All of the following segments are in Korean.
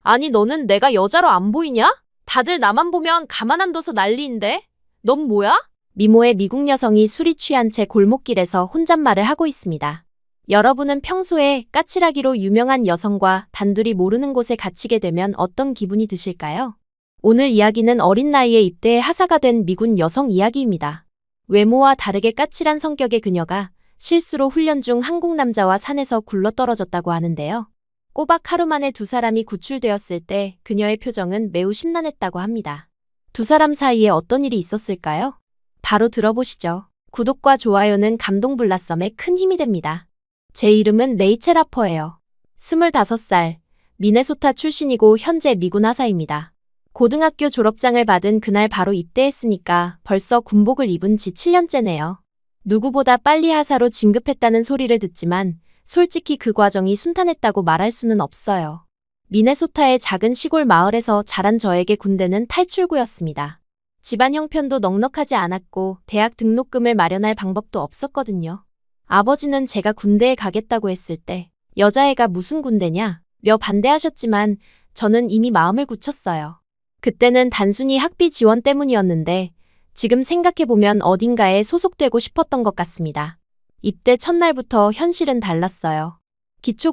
아니, 너는 내가 여자로 안 보이냐? 다들 나만 보면 가만 안 둬서 난리인데? 넌 뭐야? 미모의 미국 여성이 술이 취한 채 골목길에서 혼잣말을 하고 있습니다. 여러분은 평소에 까칠하기로 유명한 여성과 단둘이 모르는 곳에 갇히게 되면 어떤 기분이 드실까요? 오늘 이야기는 어린 나이에 입대해 하사가 된 미군 여성 이야기입니다. 외모와 다르게 까칠한 성격의 그녀가 실수로 훈련 중 한국 남자와 산에서 굴러떨어졌다고 하는데요. 꼬박 하루 만에 두 사람이 구출되었을 때 그녀의 표정은 매우 심란했다고 합니다. 두 사람 사이에 어떤 일이 있었을까요? 바로 들어보시죠. 구독과 좋아요는 감동블라썸에 큰 힘이 됩니다. 제 이름은 레이첼 하퍼예요. 25살, 미네소타 출신이고 현재 미군 하사입니다. 고등학교 졸업장을 받은 그날 바로 입대했으니까 벌써 군복을 입은 지 7년째네요. 누구보다 빨리 하사로 진급했다는 소리를 듣지만 솔직히 그 과정이 순탄했다고 말할 수는 없어요. 미네소타의 작은 시골 마을에서 자란 저에게 군대는 탈출구였습니다. 집안 형편도 넉넉하지 않았고 대학 등록금을 마련할 방법도 없었거든요. 아버지는 제가 군대에 가겠다고 했을 때 여자애가 무슨 군대냐? 며 반대하셨지만 저는 이미 마음을 굳혔어요. 그때는 단순히 학비 지원 때문이었는데 지금 생각해보면 어딘가에 소속되고 싶었던 것 같습니다. 입대 첫날부터 현실은 달랐어요.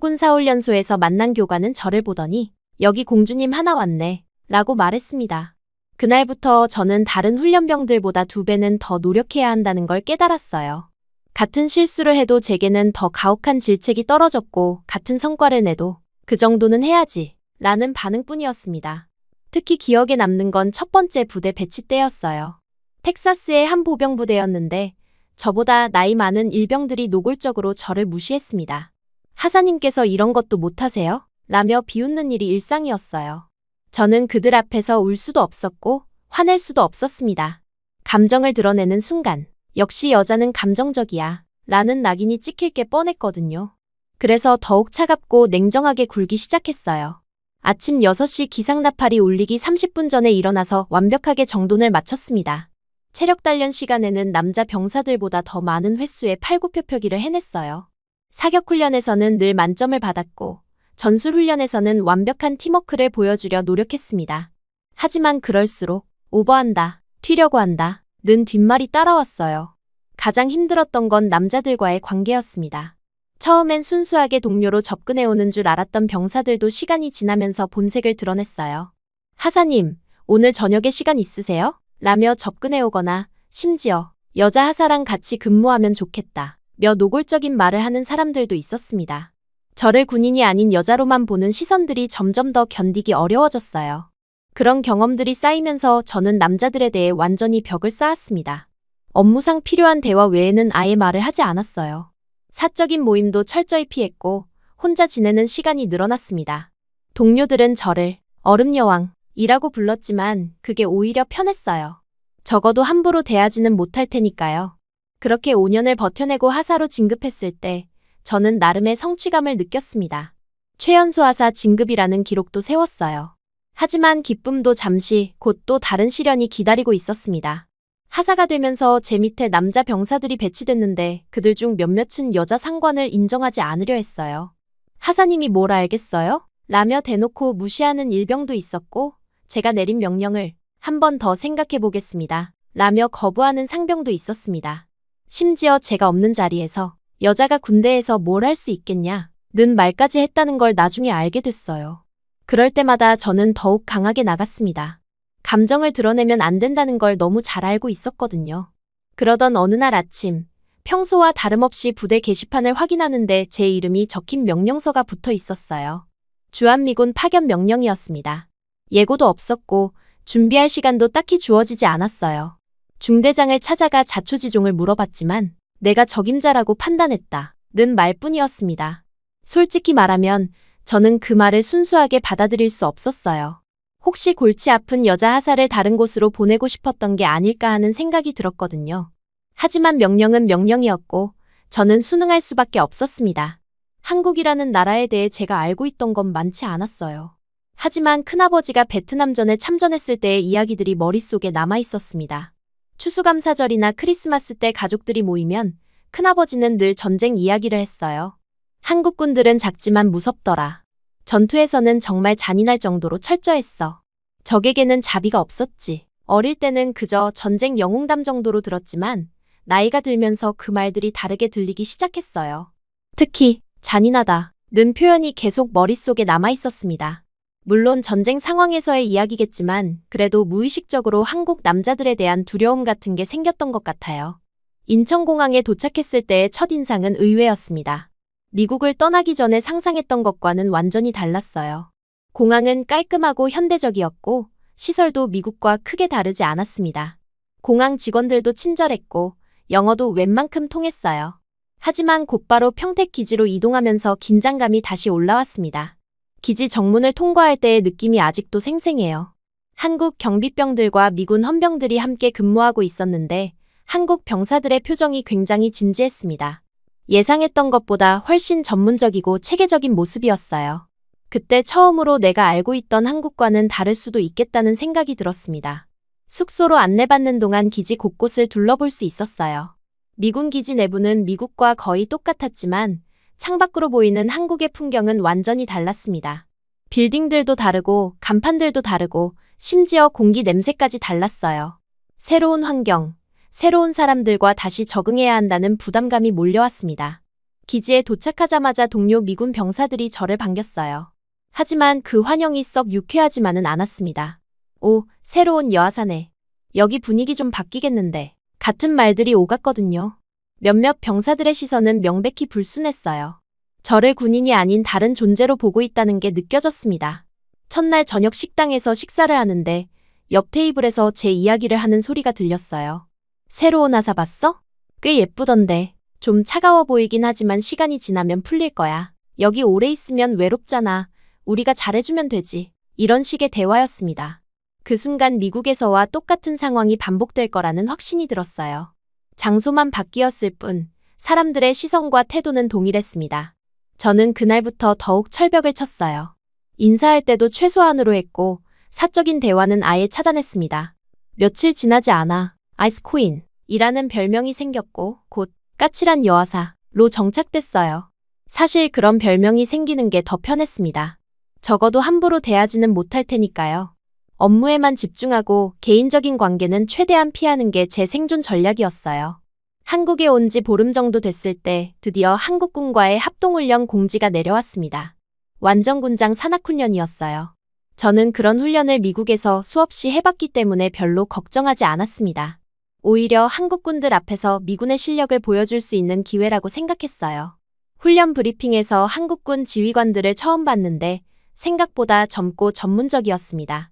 기초군사훈련소에서 만난 교관은 저를 보더니 여기 공주님 하나 왔네 라고 말했습니다. 그날부터 저는 다른 훈련병들보다 2배는 더 노력해야 한다는 걸 깨달았어요. 같은 실수를 해도 제게는 더 가혹한 질책이 떨어졌고 같은 성과를 내도 그 정도는 해야지 라는 반응뿐이었습니다. 특히 기억에 남는 건 첫 번째 부대 배치 때였어요. 텍사스의 한 보병부대였는데 저보다 나이 많은 일병들이 노골적으로 저를 무시했습니다. 하사님께서 이런 것도 못하세요? 라며 비웃는 일이 일상이었어요. 저는 그들 앞에서 울 수도 없었고 화낼 수도 없었습니다. 감정을 드러내는 순간 역시 여자는 감정적이야 라는 낙인이 찍힐 게 뻔했거든요. 그래서 더욱 차갑고 냉정하게 굴기 시작했어요. 아침 6시 기상나팔이 울리기 30분 전에 일어나서 완벽하게 정돈을 마쳤습니다. 체력 단련 시간에는 남자 병사들보다 더 많은 횟수의 팔굽혀펴기를 해냈어요. 사격훈련에서는 늘 만점을 받았고 전술훈련에서는 완벽한 팀워크를 보여주려 노력했습니다. 하지만 그럴수록 오버한다, 튀려고 한다, 는 뒷말이 따라왔어요. 가장 힘들었던 건 남자들과의 관계였습니다. 처음엔 순수하게 동료로 접근해오는 줄 알았던 병사들도 시간이 지나면서 본색을 드러냈어요. 하사님, 오늘 저녁에 시간 있으세요? 라며 접근해오거나 심지어 여자 하사랑 같이 근무하면 좋겠다 며 노골적인 말을 하는 사람들도 있었습니다. 저를 군인이 아닌 여자로만 보는 시선들이 점점 더 견디기 어려워졌어요. 그런 경험들이 쌓이면서 저는 남자들에 대해 완전히 벽을 쌓았습니다. 업무상 필요한 대화 외에는 아예 말을 하지 않았어요. 사적인 모임도 철저히 피했고 혼자 지내는 시간이 늘어났습니다. 동료들은 저를 얼음여왕이라고 불렀지만 그게 오히려 편했어요. 적어도 함부로 대하지는 못할 테니까요. 그렇게 5년을 버텨내고 하사로 진급했을 때 저는 나름의 성취감을 느꼈습니다. 최연소 하사 진급이라는 기록도 세웠어요. 하지만 기쁨도 잠시 곧 또 다른 시련이 기다리고 있었습니다. 하사가 되면서 제 밑에 남자 병사들이 배치됐는데 그들 중 몇몇은 여자 상관을 인정하지 않으려 했어요. 하사님이 뭘 알겠어요? 라며 대놓고 무시하는 일병도 있었고 제가 내린 명령을 한 번 더 생각해 보겠습니다. 라며 거부하는 상병도 있었습니다. 심지어 제가 없는 자리에서 여자가 군대에서 뭘 할 수 있겠냐 는 말까지 했다는 걸 나중에 알게 됐어요. 그럴 때마다 저는 더욱 강하게 나갔습니다. 감정을 드러내면 안 된다는 걸 너무 잘 알고 있었거든요. 그러던 어느 날 아침, 평소와 다름없이 부대 게시판을 확인하는데 제 이름이 적힌 명령서가 붙어 있었어요. 주한미군 파견 명령이었습니다. 예고도 없었고 준비할 시간도 딱히 주어지지 않았어요. 중대장을 찾아가 자초지종을 물어봤지만 내가 적임자라고 판단했다 는 말뿐이었습니다. 솔직히 말하면 저는 그 말을 순수하게 받아들일 수 없었어요. 혹시 골치 아픈 여자 하사를 다른 곳으로 보내고 싶었던 게 아닐까 하는 생각이 들었거든요. 하지만 명령은 명령이었고 저는 순응할 수밖에 없었습니다. 한국이라는 나라에 대해 제가 알고 있던 건 많지 않았어요. 하지만 큰아버지가 베트남전에 참전했을 때의 이야기들이 머릿속에 남아 있었습니다. 추수감사절이나 크리스마스 때 가족들이 모이면 큰아버지는 늘 전쟁 이야기를 했어요. 한국군들은 작지만 무섭더라. 전투에서는 정말 잔인할 정도로 철저했어. 적에게는 자비가 없었지. 어릴 때는 그저 전쟁 영웅담 정도로 들었지만 나이가 들면서 그 말들이 다르게 들리기 시작했어요. 특히 잔인하다는 표현이 계속 머릿속에 남아 있었습니다. 물론 전쟁 상황에서의 이야기겠지만 그래도 무의식적으로 한국 남자들에 대한 두려움 같은 게 생겼던 것 같아요. 인천공항에 도착했을 때의 첫인상은 의외였습니다. 미국을 떠나기 전에 상상했던 것과는 완전히 달랐어요. 공항은 깔끔하고 현대적이었고 시설도 미국과 크게 다르지 않았습니다. 공항 직원들도 친절했고 영어도 웬만큼 통했어요. 하지만 곧바로 평택 기지로 이동하면서 긴장감이 다시 올라왔습니다. 기지 정문을 통과할 때의 느낌이 아직도 생생해요. 한국 경비병들과 미군 헌병들이 함께 근무하고 있었는데 한국 병사들의 표정이 굉장히 진지했습니다. 예상했던 것보다 훨씬 전문적이고 체계적인 모습이었어요. 그때 처음으로 내가 알고 있던 한국과는 다를 수도 있겠다는 생각이 들었습니다. 숙소로 안내받는 동안 기지 곳곳을 둘러볼 수 있었어요. 미군 기지 내부는 미국과 거의 똑같았지만 창밖으로 보이는 한국의 풍경은 완전히 달랐습니다. 빌딩들도 다르고 간판들도 다르고 심지어 공기 냄새까지 달랐어요. 새로운 환경, 새로운 사람들과 다시 적응해야 한다는 부담감이 몰려왔습니다. 기지에 도착하자마자 동료 미군 병사들이 저를 반겼어요. 하지만 그 환영이 썩 유쾌하지만은 않았습니다. 오, 새로운 여하사네. 여기 분위기 좀 바뀌겠는데. 같은 말들이 오갔거든요. 몇몇 병사들의 시선은 명백히 불순했어요. 저를 군인이 아닌 다른 존재로 보고 있다는 게 느껴졌습니다. 첫날 저녁 식당에서 식사를 하는데 옆 테이블에서 제 이야기를 하는 소리가 들렸어요. 새로운 하사 봤어? 꽤 예쁘던데. 좀 차가워 보이긴 하지만 시간이 지나면 풀릴 거야. 여기 오래 있으면 외롭잖아. 우리가 잘해주면 되지. 이런 식의 대화였습니다. 그 순간 미국에서와 똑같은 상황이 반복될 거라는 확신이 들었어요. 장소만 바뀌었을 뿐 사람들의 시선과 태도는 동일했습니다. 저는 그날부터 더욱 철벽을 쳤어요. 인사할 때도 최소한으로 했고 사적인 대화는 아예 차단했습니다. 며칠 지나지 않아 아이스코인이라는 별명이 생겼고 곧 까칠한 여하사로 정착됐어요. 사실 그런 별명이 생기는 게 더 편했습니다. 적어도 함부로 대하지는 못할 테니까요. 업무에만 집중하고 개인적인 관계는 최대한 피하는 게 제 생존 전략이었어요. 한국에 온 지 보름 정도 됐을 때 드디어 한국군과의 합동훈련 공지가 내려왔습니다. 완전군장 산악훈련이었어요. 저는 그런 훈련을 미국에서 수없이 해봤기 때문에 별로 걱정하지 않았습니다. 오히려 한국군들 앞에서 미군의 실력을 보여줄 수 있는 기회라고 생각했어요. 훈련 브리핑에서 한국군 지휘관들을 처음 봤는데 생각보다 젊고 전문적이었습니다.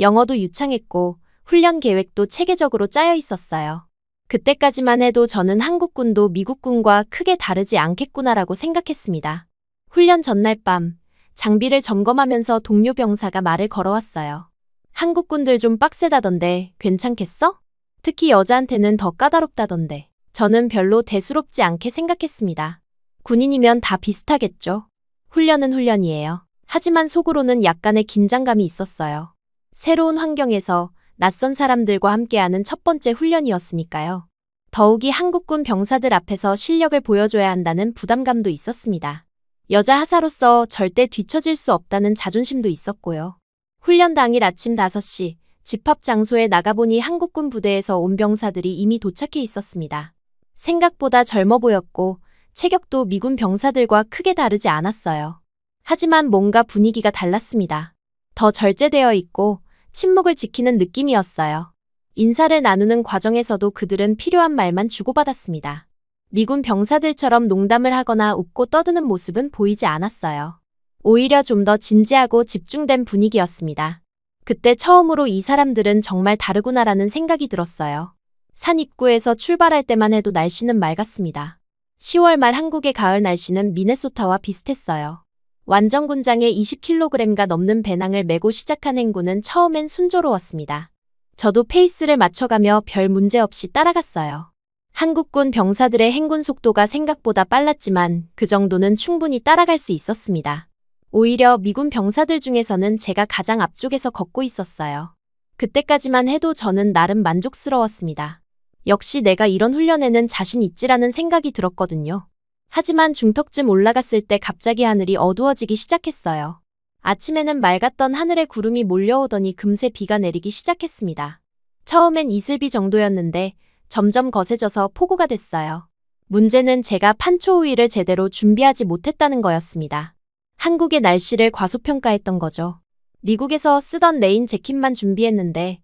영어도 유창했고 훈련 계획도 체계적으로 짜여 있었어요. 그때까지만 해도 저는 한국군도 미국군과 크게 다르지 않겠구나라고 생각했습니다. 훈련 전날 밤 장비를 점검하면서 동료 병사가 말을 걸어왔어요. 한국군들 좀 빡세다던데 괜찮겠어? 특히 여자한테는 더 까다롭다던데. 저는 별로 대수롭지 않게 생각했습니다. 군인이면 다 비슷하겠죠. 훈련은 훈련이에요. 하지만 속으로는 약간의 긴장감이 있었어요. 새로운 환경에서 낯선 사람들과 함께하는 첫 번째 훈련이었으니까요. 더욱이 한국군 병사들 앞에서 실력을 보여줘야 한다는 부담감도 있었습니다. 여자 하사로서 절대 뒤처질 수 없다는 자존심도 있었고요. 훈련 당일 아침 5시 집합 장소에 나가보니 한국군 부대에서 온 병사들이 이미 도착해 있었습니다. 생각보다 젊어 보였고 체격도 미군 병사들과 크게 다르지 않았어요. 하지만 뭔가 분위기가 달랐습니다. 더 절제되어 있고 침묵을 지키는 느낌이었어요. 인사를 나누는 과정에서도 그들은 필요한 말만 주고받았습니다. 미군 병사들처럼 농담을 하거나 웃고 떠드는 모습은 보이지 않았어요. 오히려 좀 더 진지하고 집중된 분위기였습니다. 그때 처음으로 이 사람들은 정말 다르구나라는 생각이 들었어요. 산 입구에서 출발할 때만 해도 날씨는 맑았습니다. 10월 말 한국의 가을 날씨는 미네소타와 비슷했어요. 완전군장에 20kg가 넘는 배낭을 메고 시작한 행군은 처음엔 순조로웠습니다. 저도 페이스를 맞춰가며 별 문제 없이 따라갔어요. 한국군 병사들의 행군 속도가 생각보다 빨랐지만 그 정도는 충분히 따라갈 수 있었습니다. 오히려 미군 병사들 중에서는 제가 가장 앞쪽에서 걷고 있었어요. 그때까지만 해도 저는 나름 만족스러웠습니다. 역시 내가 이런 훈련에는 자신 있지라는 생각이 들었거든요. 하지만 중턱쯤 올라갔을 때 갑자기 하늘이 어두워지기 시작했어요. 아침에는 맑았던 하늘에 구름이 몰려오더니 금세 비가 내리기 시작했습니다. 처음엔 이슬비 정도였는데 점점 거세져서 폭우가 됐어요. 문제는 제가 판초우이를 제대로 준비하지 못했다는 거였습니다. 한국의 날씨를 과소평가했던 거죠. 미국에서 쓰던 레인 재킷만 준비했는데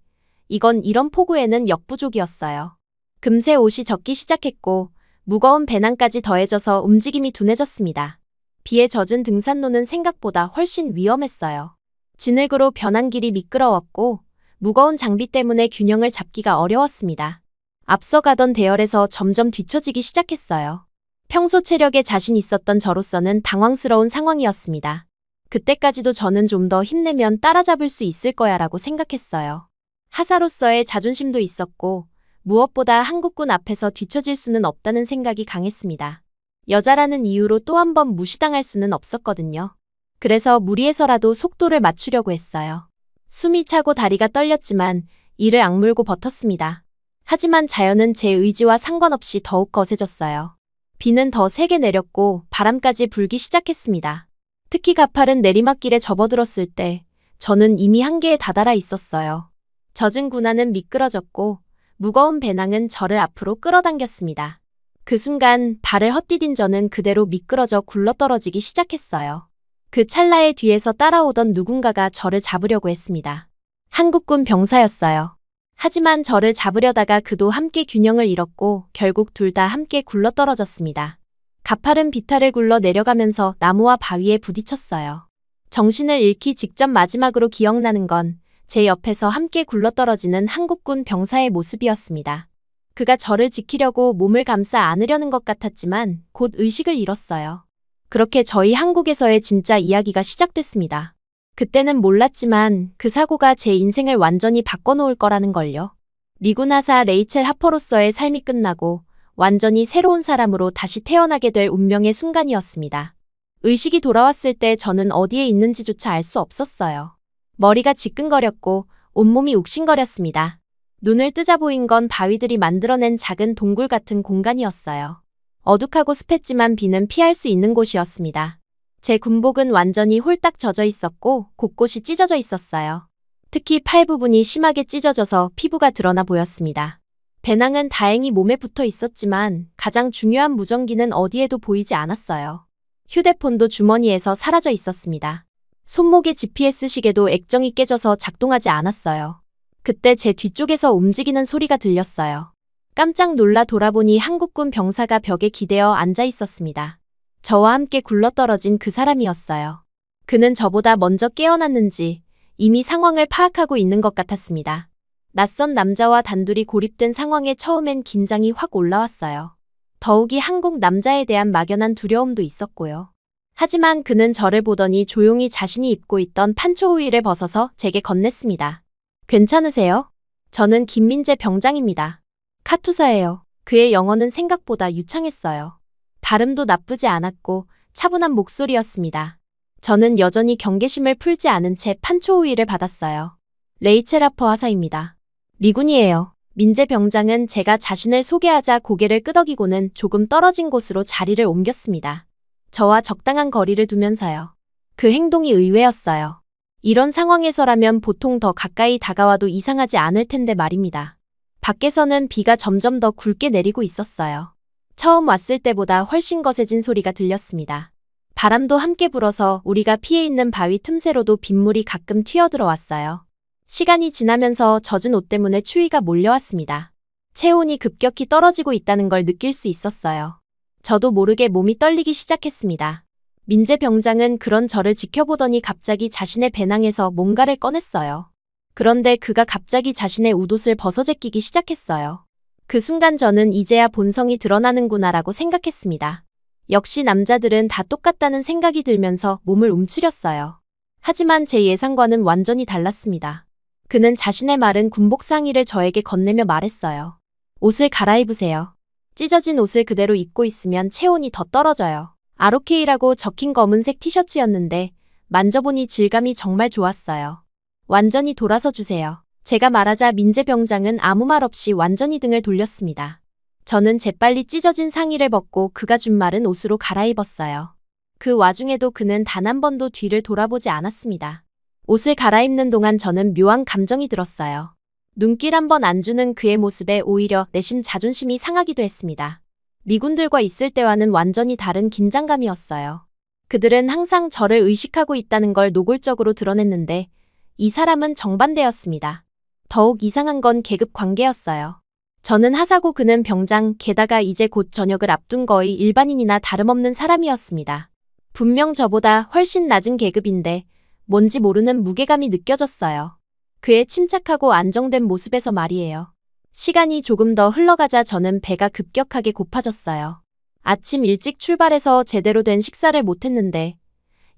이건 이런 폭우에는 역부족이었어요. 금세 옷이 젖기 시작했고 무거운 배낭까지 더해져서 움직임이 둔해졌습니다. 비에 젖은 등산로는 생각보다 훨씬 위험했어요. 진흙으로 변한 길이 미끄러웠고 무거운 장비 때문에 균형을 잡기가 어려웠습니다. 앞서가던 대열에서 점점 뒤처지기 시작했어요. 평소 체력에 자신 있었던 저로서는 당황스러운 상황이었습니다. 그때까지도 저는 좀 더 힘내면 따라잡을 수 있을 거야라고 생각했어요. 하사로서의 자존심도 있었고 무엇보다 한국군 앞에서 뒤처질 수는 없다는 생각이 강했습니다. 여자라는 이유로 또 한 번 무시당할 수는 없었거든요. 그래서 무리해서라도 속도를 맞추려고 했어요. 숨이 차고 다리가 떨렸지만 이를 악물고 버텼습니다. 하지만 자연은 제 의지와 상관없이 더욱 거세졌어요. 비는 더 세게 내렸고 바람까지 불기 시작했습니다. 특히 가파른 내리막길에 접어들었을 때 저는 이미 한계에 다다라 있었어요. 젖은 군화는 미끄러졌고 무거운 배낭은 저를 앞으로 끌어당겼습니다. 그 순간 발을 헛디딘 저는 그대로 미끄러져 굴러떨어지기 시작했어요. 그 찰나에 뒤에서 따라오던 누군가가 저를 잡으려고 했습니다. 한국군 병사였어요. 하지만 저를 잡으려다가 그도 함께 균형을 잃었고 결국 둘 다 함께 굴러떨어졌습니다. 가파른 비탈을 굴러 내려가면서 나무와 바위에 부딪혔어요. 정신을 잃기 직전 마지막으로 기억나는 건 제 옆에서 함께 굴러떨어지는 한국군 병사의 모습이었습니다. 그가 저를 지키려고 몸을 감싸 안으려는 것 같았지만 곧 의식을 잃었어요. 그렇게 저희 한국에서의 진짜 이야기가 시작됐습니다. 그때는 몰랐지만 그 사고가 제 인생을 완전히 바꿔놓을 거라는 걸요. 미군 하사 레이첼 하퍼로서의 삶이 끝나고 완전히 새로운 사람으로 다시 태어나게 될 운명의 순간이었습니다. 의식이 돌아왔을 때 저는 어디에 있는지조차 알 수 없었어요. 머리가 지끈거렸고 온몸이 욱신거렸습니다. 눈을 뜨자 보인 건 바위들이 만들어낸 작은 동굴 같은 공간이었어요. 어둑하고 습했지만 비는 피할 수 있는 곳이었습니다. 제 군복은 완전히 홀딱 젖어 있었고 곳곳이 찢어져 있었어요. 특히 팔 부분이 심하게 찢어져서 피부가 드러나 보였습니다. 배낭은 다행히 몸에 붙어 있었지만 가장 중요한 무전기는 어디에도 보이지 않았어요. 휴대폰도 주머니에서 사라져 있었습니다. 손목의 GPS 시계도 액정이 깨져서 작동하지 않았어요. 그때 제 뒤쪽에서 움직이는 소리가 들렸어요. 깜짝 놀라 돌아보니 한국군 병사가 벽에 기대어 앉아 있었습니다. 저와 함께 굴러떨어진 그 사람이었어요. 그는 저보다 먼저 깨어났는지 이미 상황을 파악하고 있는 것 같았습니다. 낯선 남자와 단둘이 고립된 상황에 처음엔 긴장이 확 올라왔어요. 더욱이 한국 남자에 대한 막연한 두려움도 있었고요. 하지만 그는 저를 보더니 조용히 자신이 입고 있던 판초우이를 벗어서 제게 건넸습니다. 괜찮으세요? 저는 김민재 병장입니다. 카투사예요. 그의 영어는 생각보다 유창했어요. 발음도 나쁘지 않았고 차분한 목소리였습니다. 저는 여전히 경계심을 풀지 않은 채 판초우이를 받았어요. 레이첼 하퍼 하사입니다. 미군이에요. 민재 병장은 제가 자신을 소개하자 고개를 끄덕이고는 조금 떨어진 곳으로 자리를 옮겼습니다. 저와 적당한 거리를 두면서요. 그 행동이 의외였어요. 이런 상황에서라면 보통 더 가까이 다가와도 이상하지 않을 텐데 말입니다. 밖에서는 비가 점점 더 굵게 내리고 있었어요. 처음 왔을 때보다 훨씬 거세진 소리가 들렸습니다. 바람도 함께 불어서 우리가 피해 있는 바위 틈새로도 빗물이 가끔 튀어들어왔어요. 시간이 지나면서 젖은 옷 때문에 추위가 몰려왔습니다. 체온이 급격히 떨어지고 있다는 걸 느낄 수 있었어요. 저도 모르게 몸이 떨리기 시작했습니다. 민재 병장은 그런 저를 지켜보더니 갑자기 자신의 배낭에서 뭔가를 꺼냈어요. 그런데 그가 갑자기 자신의 웃옷을 벗어제끼기 시작했어요. 그 순간 저는 이제야 본성이 드러나는구나라고 생각했습니다. 역시 남자들은 다 똑같다는 생각이 들면서 몸을 움츠렸어요. 하지만 제 예상과는 완전히 달랐습니다. 그는 자신의 마른 군복 상의를 저에게 건네며 말했어요. 옷을 갈아입으세요. 찢어진 옷을 그대로 입고 있으면 체온이 더 떨어져요. ROK라고 적힌 검은색 티셔츠였는데 만져보니 질감이 정말 좋았어요. 완전히 돌아서 주세요. 제가 말하자 민재 병장은 아무 말 없이 완전히 등을 돌렸습니다. 저는 재빨리 찢어진 상의를 벗고 그가 준 마른 옷으로 갈아입었어요. 그 와중에도 그는 단 한 번도 뒤를 돌아보지 않았습니다. 옷을 갈아입는 동안 저는 묘한 감정이 들었어요. 눈길 한 번 안 주는 그의 모습에 오히려 내심 자존심이 상하기도 했습니다. 미군들과 있을 때와는 완전히 다른 긴장감이었어요. 그들은 항상 저를 의식하고 있다는 걸 노골적으로 드러냈는데 이 사람은 정반대였습니다. 더욱 이상한 건 계급 관계였어요. 저는 하사고 그는 병장, 게다가 이제 곧 전역을 앞둔 거의 일반인이나 다름없는 사람이었습니다. 분명 저보다 훨씬 낮은 계급인데 뭔지 모르는 무게감이 느껴졌어요. 그의 침착하고 안정된 모습에서 말이에요. 시간이 조금 더 흘러가자 저는 배가 급격하게 고파졌어요. 아침 일찍 출발해서 제대로 된 식사를 못했는데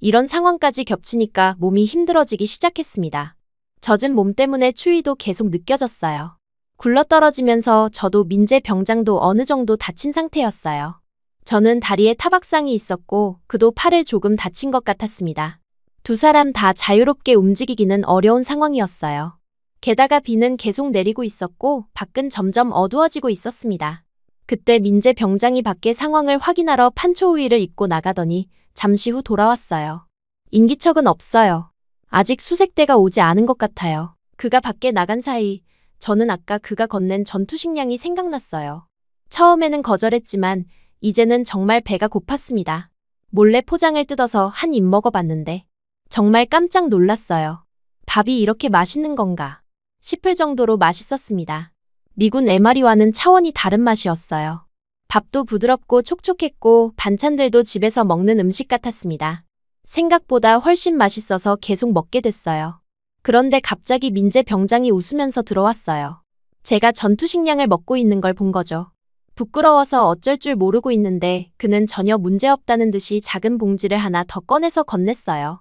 이런 상황까지 겹치니까 몸이 힘들어지기 시작했습니다. 젖은 몸 때문에 추위도 계속 느껴졌어요. 굴러떨어지면서 저도 민재 병장도 어느 정도 다친 상태였어요. 저는 다리에 타박상이 있었고 그도 팔을 조금 다친 것 같았습니다. 두 사람 다 자유롭게 움직이기는 어려운 상황이었어요. 게다가 비는 계속 내리고 있었고 밖은 점점 어두워지고 있었습니다. 그때 민재 병장이 밖의 상황을 확인하러 판초우위를 입고 나가더니 잠시 후 돌아왔어요. 인기척은 없어요. 아직 수색대가 오지 않은 것 같아요. 그가 밖에 나간 사이 저는 아까 그가 건넨 전투식량이 생각났어요. 처음에는 거절했지만 이제는 정말 배가 고팠습니다. 몰래 포장을 뜯어서 한 입 먹어봤는데 정말 깜짝 놀랐어요. 밥이 이렇게 맛있는 건가 싶을 정도로 맛있었습니다. 미군 MRE와는 차원이 다른 맛이었어요. 밥도 부드럽고 촉촉했고 반찬들도 집에서 먹는 음식 같았습니다. 생각보다 훨씬 맛있어서 계속 먹게 됐어요. 그런데 갑자기 민재 병장이 웃으면서 들어왔어요. 제가 전투식량을 먹고 있는 걸 본 거죠. 부끄러워서 어쩔 줄 모르고 있는데 그는 전혀 문제없다는 듯이 작은 봉지를 하나 더 꺼내서 건넸어요.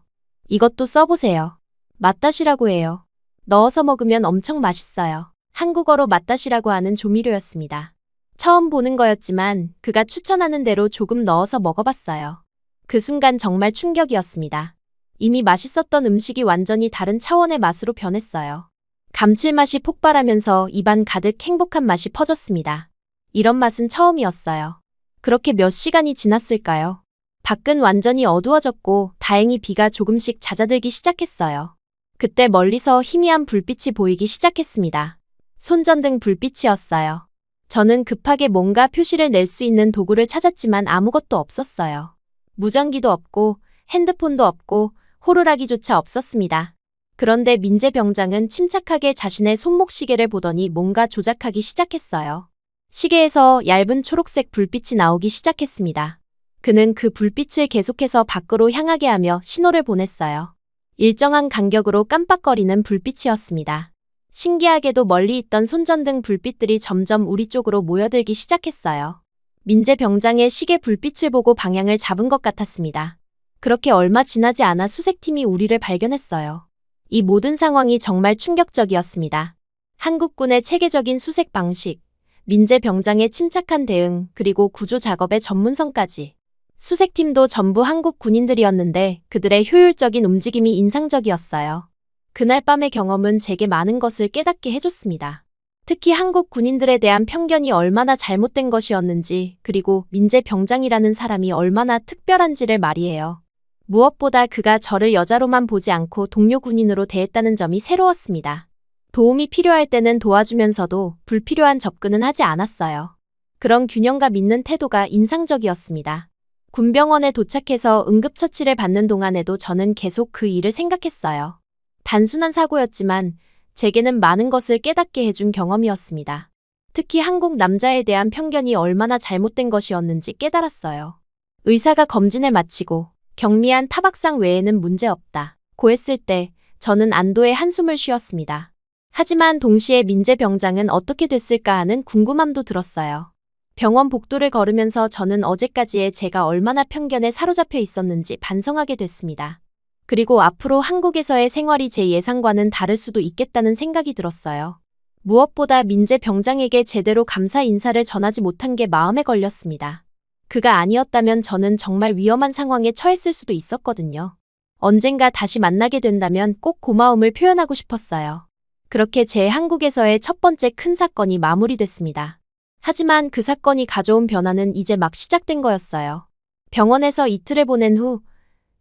이것도 써보세요. 맛다시라고 해요. 넣어서 먹으면 엄청 맛있어요. 한국어로 맛다시라고 하는 조미료였습니다. 처음 보는 거였지만 그가 추천하는 대로 조금 넣어서 먹어봤어요. 그 순간 정말 충격이었습니다. 이미 맛있었던 음식이 완전히 다른 차원의 맛으로 변했어요. 감칠맛이 폭발하면서 입안 가득 행복한 맛이 퍼졌습니다. 이런 맛은 처음이었어요. 그렇게 몇 시간이 지났을까요? 밖은 완전히 어두워졌고 다행히 비가 조금씩 잦아들기 시작했어요. 그때 멀리서 희미한 불빛이 보이기 시작했습니다. 손전등 불빛이었어요. 저는 급하게 뭔가 표시를 낼 수 있는 도구를 찾았지만 아무것도 없었어요. 무전기도 없고 핸드폰도 없고 호루라기조차 없었습니다. 그런데 민재 병장은 침착하게 자신의 손목 시계를 보더니 뭔가 조작하기 시작했어요. 시계에서 얇은 초록색 불빛이 나오기 시작했습니다. 그는 그 불빛을 계속해서 밖으로 향하게 하며 신호를 보냈어요. 일정한 간격으로 깜빡거리는 불빛이었습니다. 신기하게도 멀리 있던 손전등 불빛들이 점점 우리 쪽으로 모여들기 시작했어요. 민재 병장의 시계 불빛을 보고 방향을 잡은 것 같았습니다. 그렇게 얼마 지나지 않아 수색팀이 우리를 발견했어요. 이 모든 상황이 정말 충격적이었습니다. 한국군의 체계적인 수색 방식, 민재 병장의 침착한 대응, 그리고 구조 작업의 전문성까지. 수색팀도 전부 한국 군인들이었는데 그들의 효율적인 움직임이 인상적이었어요. 그날 밤의 경험은 제게 많은 것을 깨닫게 해줬습니다. 특히 한국 군인들에 대한 편견이 얼마나 잘못된 것이었는지, 그리고 민재 병장이라는 사람이 얼마나 특별한지를 말이에요. 무엇보다 그가 저를 여자로만 보지 않고 동료 군인으로 대했다는 점이 새로웠습니다. 도움이 필요할 때는 도와주면서도 불필요한 접근은 하지 않았어요. 그런 균형과 믿는 태도가 인상적이었습니다. 군병원에 도착해서 응급처치를 받는 동안에도 저는 계속 그 일을 생각했어요. 단순한 사고였지만 제게는 많은 것을 깨닫게 해준 경험이었습니다. 특히 한국 남자에 대한 편견이 얼마나 잘못된 것이었는지 깨달았어요. 의사가 검진을 마치고 경미한 타박상 외에는 문제없다 고 했을 때 저는 안도의 한숨을 쉬었습니다. 하지만 동시에 민재 병장은 어떻게 됐을까 하는 궁금함도 들었어요. 병원 복도를 걸으면서 저는 어제까지의 제가 얼마나 편견에 사로잡혀 있었는지 반성하게 됐습니다. 그리고 앞으로 한국에서의 생활이 제 예상과는 다를 수도 있겠다는 생각이 들었어요. 무엇보다 민재 병장에게 제대로 감사 인사를 전하지 못한 게 마음에 걸렸습니다. 그가 아니었다면 저는 정말 위험한 상황에 처했을 수도 있었거든요. 언젠가 다시 만나게 된다면 꼭 고마움을 표현하고 싶었어요. 그렇게 제 한국에서의 첫 번째 큰 사건이 마무리됐습니다. 하지만 그 사건이 가져온 변화는 이제 막 시작된 거였어요. 병원에서 이틀을 보낸 후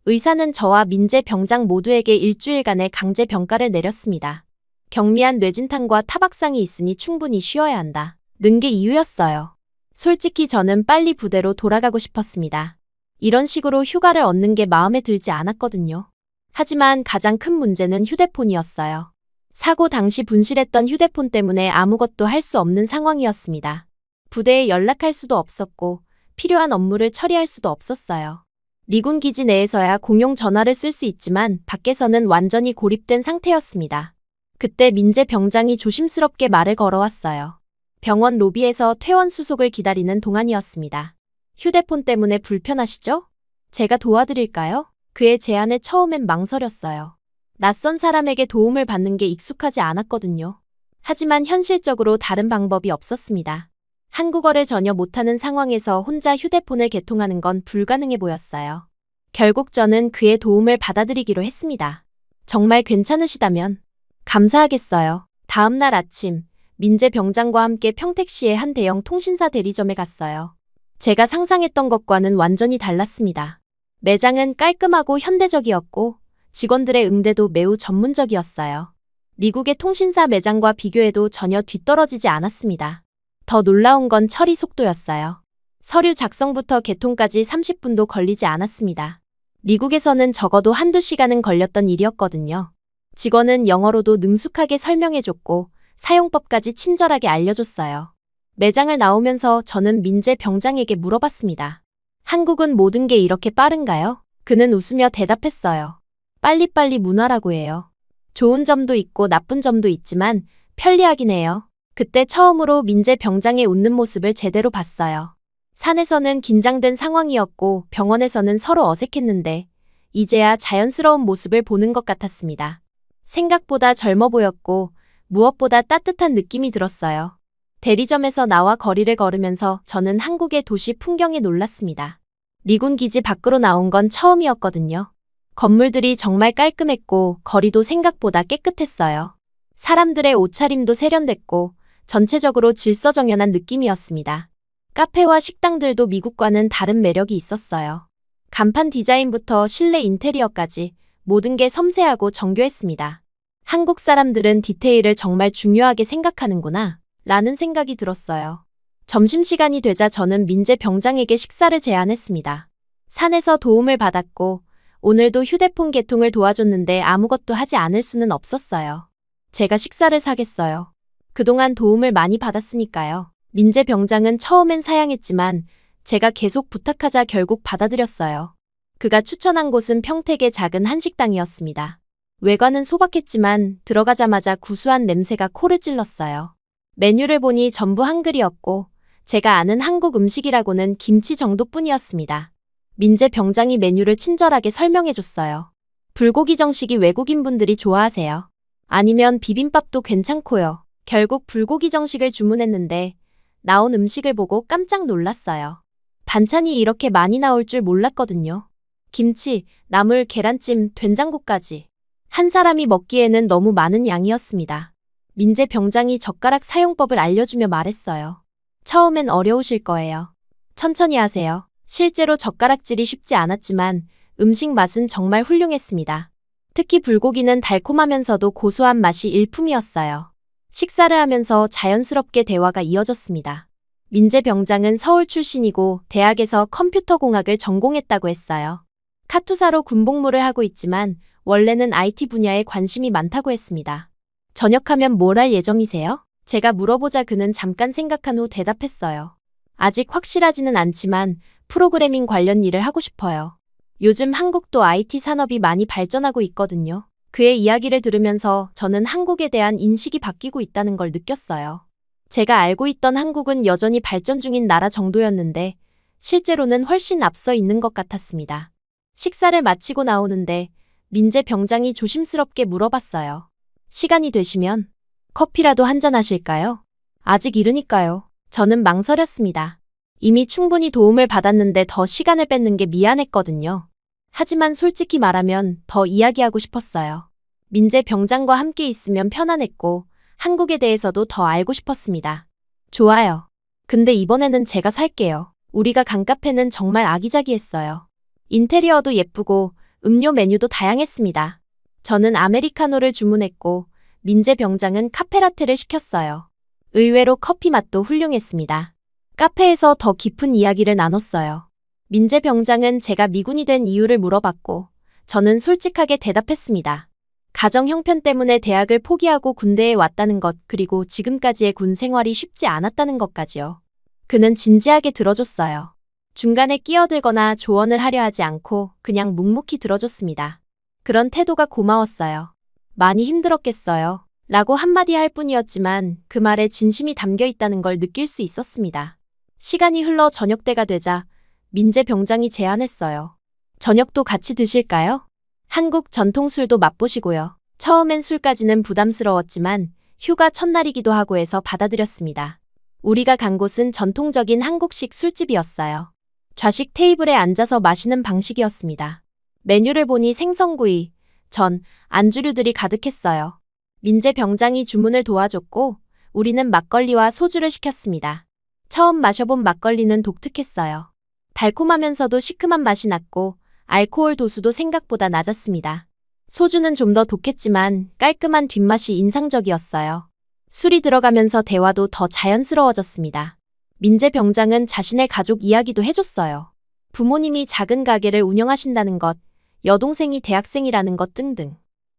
의사는 저와 민재 병장 모두에게 일주일간의 강제 병가를 내렸습니다. 경미한 뇌진탕과 타박상이 있으니 충분히 쉬어야 한다. 는 게 이유였어요. 솔직히 저는 빨리 부대로 돌아가고 싶었습니다. 이런 식으로 휴가를 얻는 게 마음에 들지 않았거든요. 하지만 가장 큰 문제는 휴대폰이었어요. 사고 당시 분실했던 휴대폰 때문에 아무것도 할 수 없는 상황이었습니다. 부대에 연락할 수도 없었고 필요한 업무를 처리할 수도 없었어요. 미군 기지 내에서야 공용 전화를 쓸 수 있지만 밖에서는 완전히 고립된 상태였습니다. 그때 민재 병장이 조심스럽게 말을 걸어왔어요. 병원 로비에서 퇴원 수속을 기다리는 동안이었습니다. 휴대폰 때문에 불편하시죠? 제가 도와드릴까요? 그의 제안에 처음엔 망설였어요. 낯선 사람에게 도움을 받는 게 익숙하지 않았거든요. 하지만 현실적으로 다른 방법이 없었습니다. 한국어를 전혀 못하는 상황에서 혼자 휴대폰을 개통하는 건 불가능해 보였어요. 결국 저는 그의 도움을 받아들이기로 했습니다. 정말 괜찮으시다면 감사하겠어요. 다음 날 아침, 민재 병장과 함께 평택시의 한 대형 통신사 대리점에 갔어요. 제가 상상했던 것과는 완전히 달랐습니다. 매장은 깔끔하고 현대적이었고 직원들의 응대도 매우 전문적이었어요. 미국의 통신사 매장과 비교해도 전혀 뒤떨어지지 않았습니다. 더 놀라운 건 처리 속도였어요. 서류 작성부터 개통까지 30분도 걸리지 않았습니다. 미국에서는 적어도 한두 시간은 걸렸던 일이었거든요. 직원은 영어로도 능숙하게 설명해줬고 사용법까지 친절하게 알려줬어요. 매장을 나오면서 저는 민재 병장에게 물어봤습니다. 한국은 모든 게 이렇게 빠른가요? 그는 웃으며 대답했어요. 빨리빨리 문화라고 해요. 좋은 점도 있고 나쁜 점도 있지만 편리하긴 해요. 그때 처음으로 민재 병장의 웃는 모습을 제대로 봤어요. 산에서는 긴장된 상황이었고 병원에서는 서로 어색했는데 이제야 자연스러운 모습을 보는 것 같았습니다. 생각보다 젊어 보였고 무엇보다 따뜻한 느낌이 들었어요. 대리점에서 나와 거리를 걸으면서 저는 한국의 도시 풍경에 놀랐습니다. 미군 기지 밖으로 나온 건 처음이었거든요. 건물들이 정말 깔끔했고 거리도 생각보다 깨끗했어요. 사람들의 옷차림도 세련됐고 전체적으로 질서정연한 느낌이었습니다. 카페와 식당들도 미국과는 다른 매력이 있었어요. 간판 디자인부터 실내 인테리어까지 모든 게 섬세하고 정교했습니다. 한국 사람들은 디테일을 정말 중요하게 생각하는구나 라는 생각이 들었어요. 점심시간이 되자 저는 민재 병장에게 식사를 제안했습니다. 산에서 도움을 받았고 오늘도 휴대폰 개통을 도와줬는데 아무것도 하지 않을 수는 없었어요. 제가 식사를 사겠어요. 그동안 도움을 많이 받았으니까요. 민재 병장은 처음엔 사양했지만 제가 계속 부탁하자 결국 받아들였어요. 그가 추천한 곳은 평택의 작은 한식당이었습니다. 외관은 소박했지만 들어가자마자 구수한 냄새가 코를 찔렀어요. 메뉴를 보니 전부 한글이었고 제가 아는 한국 음식이라고는 김치 정도뿐이었습니다. 민재 병장이 메뉴를 친절하게 설명해줬어요. 불고기 정식이 외국인분들이 좋아하세요. 아니면 비빔밥도 괜찮고요. 결국 불고기 정식을 주문했는데 나온 음식을 보고 깜짝 놀랐어요. 반찬이 이렇게 많이 나올 줄 몰랐거든요. 김치, 나물, 계란찜, 된장국까지. 한 사람이 먹기에는 너무 많은 양이었습니다. 민재 병장이 젓가락 사용법을 알려주며 말했어요. 처음엔 어려우실 거예요. 천천히 하세요. 실제로 젓가락질이 쉽지 않았지만 음식 맛은 정말 훌륭했습니다. 특히 불고기는 달콤하면서도 고소한 맛이 일품이었어요. 식사를 하면서 자연스럽게 대화가 이어졌습니다. 민재 병장은 서울 출신이고 대학에서 컴퓨터공학을 전공했다고 했어요. 카투사로 군복무를 하고 있지만 원래는 IT 분야에 관심이 많다고 했습니다. 전역하면 뭘 할 예정이세요? 제가 물어보자 그는 잠깐 생각한 후 대답했어요. 아직 확실하지는 않지만 프로그래밍 관련 일을 하고 싶어요. 요즘 한국도 IT 산업이 많이 발전하고 있거든요. 그의 이야기를 들으면서 저는 한국에 대한 인식이 바뀌고 있다는 걸 느꼈어요. 제가 알고 있던 한국은 여전히 발전 중인 나라 정도였는데 실제로는 훨씬 앞서 있는 것 같았습니다. 식사를 마치고 나오는데 민재 병장이 조심스럽게 물어봤어요. 시간이 되시면 커피라도 한잔 하실까요? 아직 이르니까요. 저는 망설였습니다. 이미 충분히 도움을 받았는데 더 시간을 뺏는 게 미안했거든요. 하지만 솔직히 말하면 더 이야기하고 싶었어요. 민재 병장과 함께 있으면 편안했고 한국에 대해서도 더 알고 싶었습니다. 좋아요. 근데 이번에는 제가 살게요. 우리가 간 카페는 정말 아기자기했어요. 인테리어도 예쁘고 음료 메뉴도 다양했습니다. 저는 아메리카노를 주문했고 민재 병장은 카페라테를 시켰어요. 의외로 커피 맛도 훌륭했습니다. 카페에서 더 깊은 이야기를 나눴어요. 민재 병장은 제가 미군이 된 이유를 물어봤고 저는 솔직하게 대답했습니다. 가정 형편 때문에 대학을 포기하고 군대에 왔다는 것, 그리고 지금까지의 군 생활이 쉽지 않았다는 것까지요. 그는 진지하게 들어줬어요. 중간에 끼어들거나 조언을 하려 하지 않고 그냥 묵묵히 들어줬습니다. 그런 태도가 고마웠어요. 많이 힘들었겠어요. 라고 한마디 할 뿐이었지만 그 말에 진심이 담겨 있다는 걸 느낄 수 있었습니다. 시간이 흘러 저녁때가 되자 민재 병장이 제안했어요. 저녁도 같이 드실까요? 한국 전통술도 맛보시고요. 처음엔 술까지는 부담스러웠지만 휴가 첫날이기도 하고 해서 받아들였습니다. 우리가 간 곳은 전통적인 한국식 술집이었어요. 좌식 테이블에 앉아서 마시는 방식이었습니다. 메뉴를 보니 생선구이, 전, 안주류들이 가득했어요. 민재 병장이 주문을 도와줬고 우리는 막걸리와 소주를 시켰습니다. 처음 마셔본 막걸리는 독특했어요. 달콤하면서도 시큼한 맛이 났고 알코올 도수도 생각보다 낮았습니다. 소주는 좀 더 독했지만 깔끔한 뒷맛이 인상적이었어요. 술이 들어가면서 대화도 더 자연스러워졌습니다. 민재 병장은 자신의 가족 이야기도 해줬어요. 부모님이 작은 가게를 운영하신다는 것, 여동생이 대학생이라는 것 등등.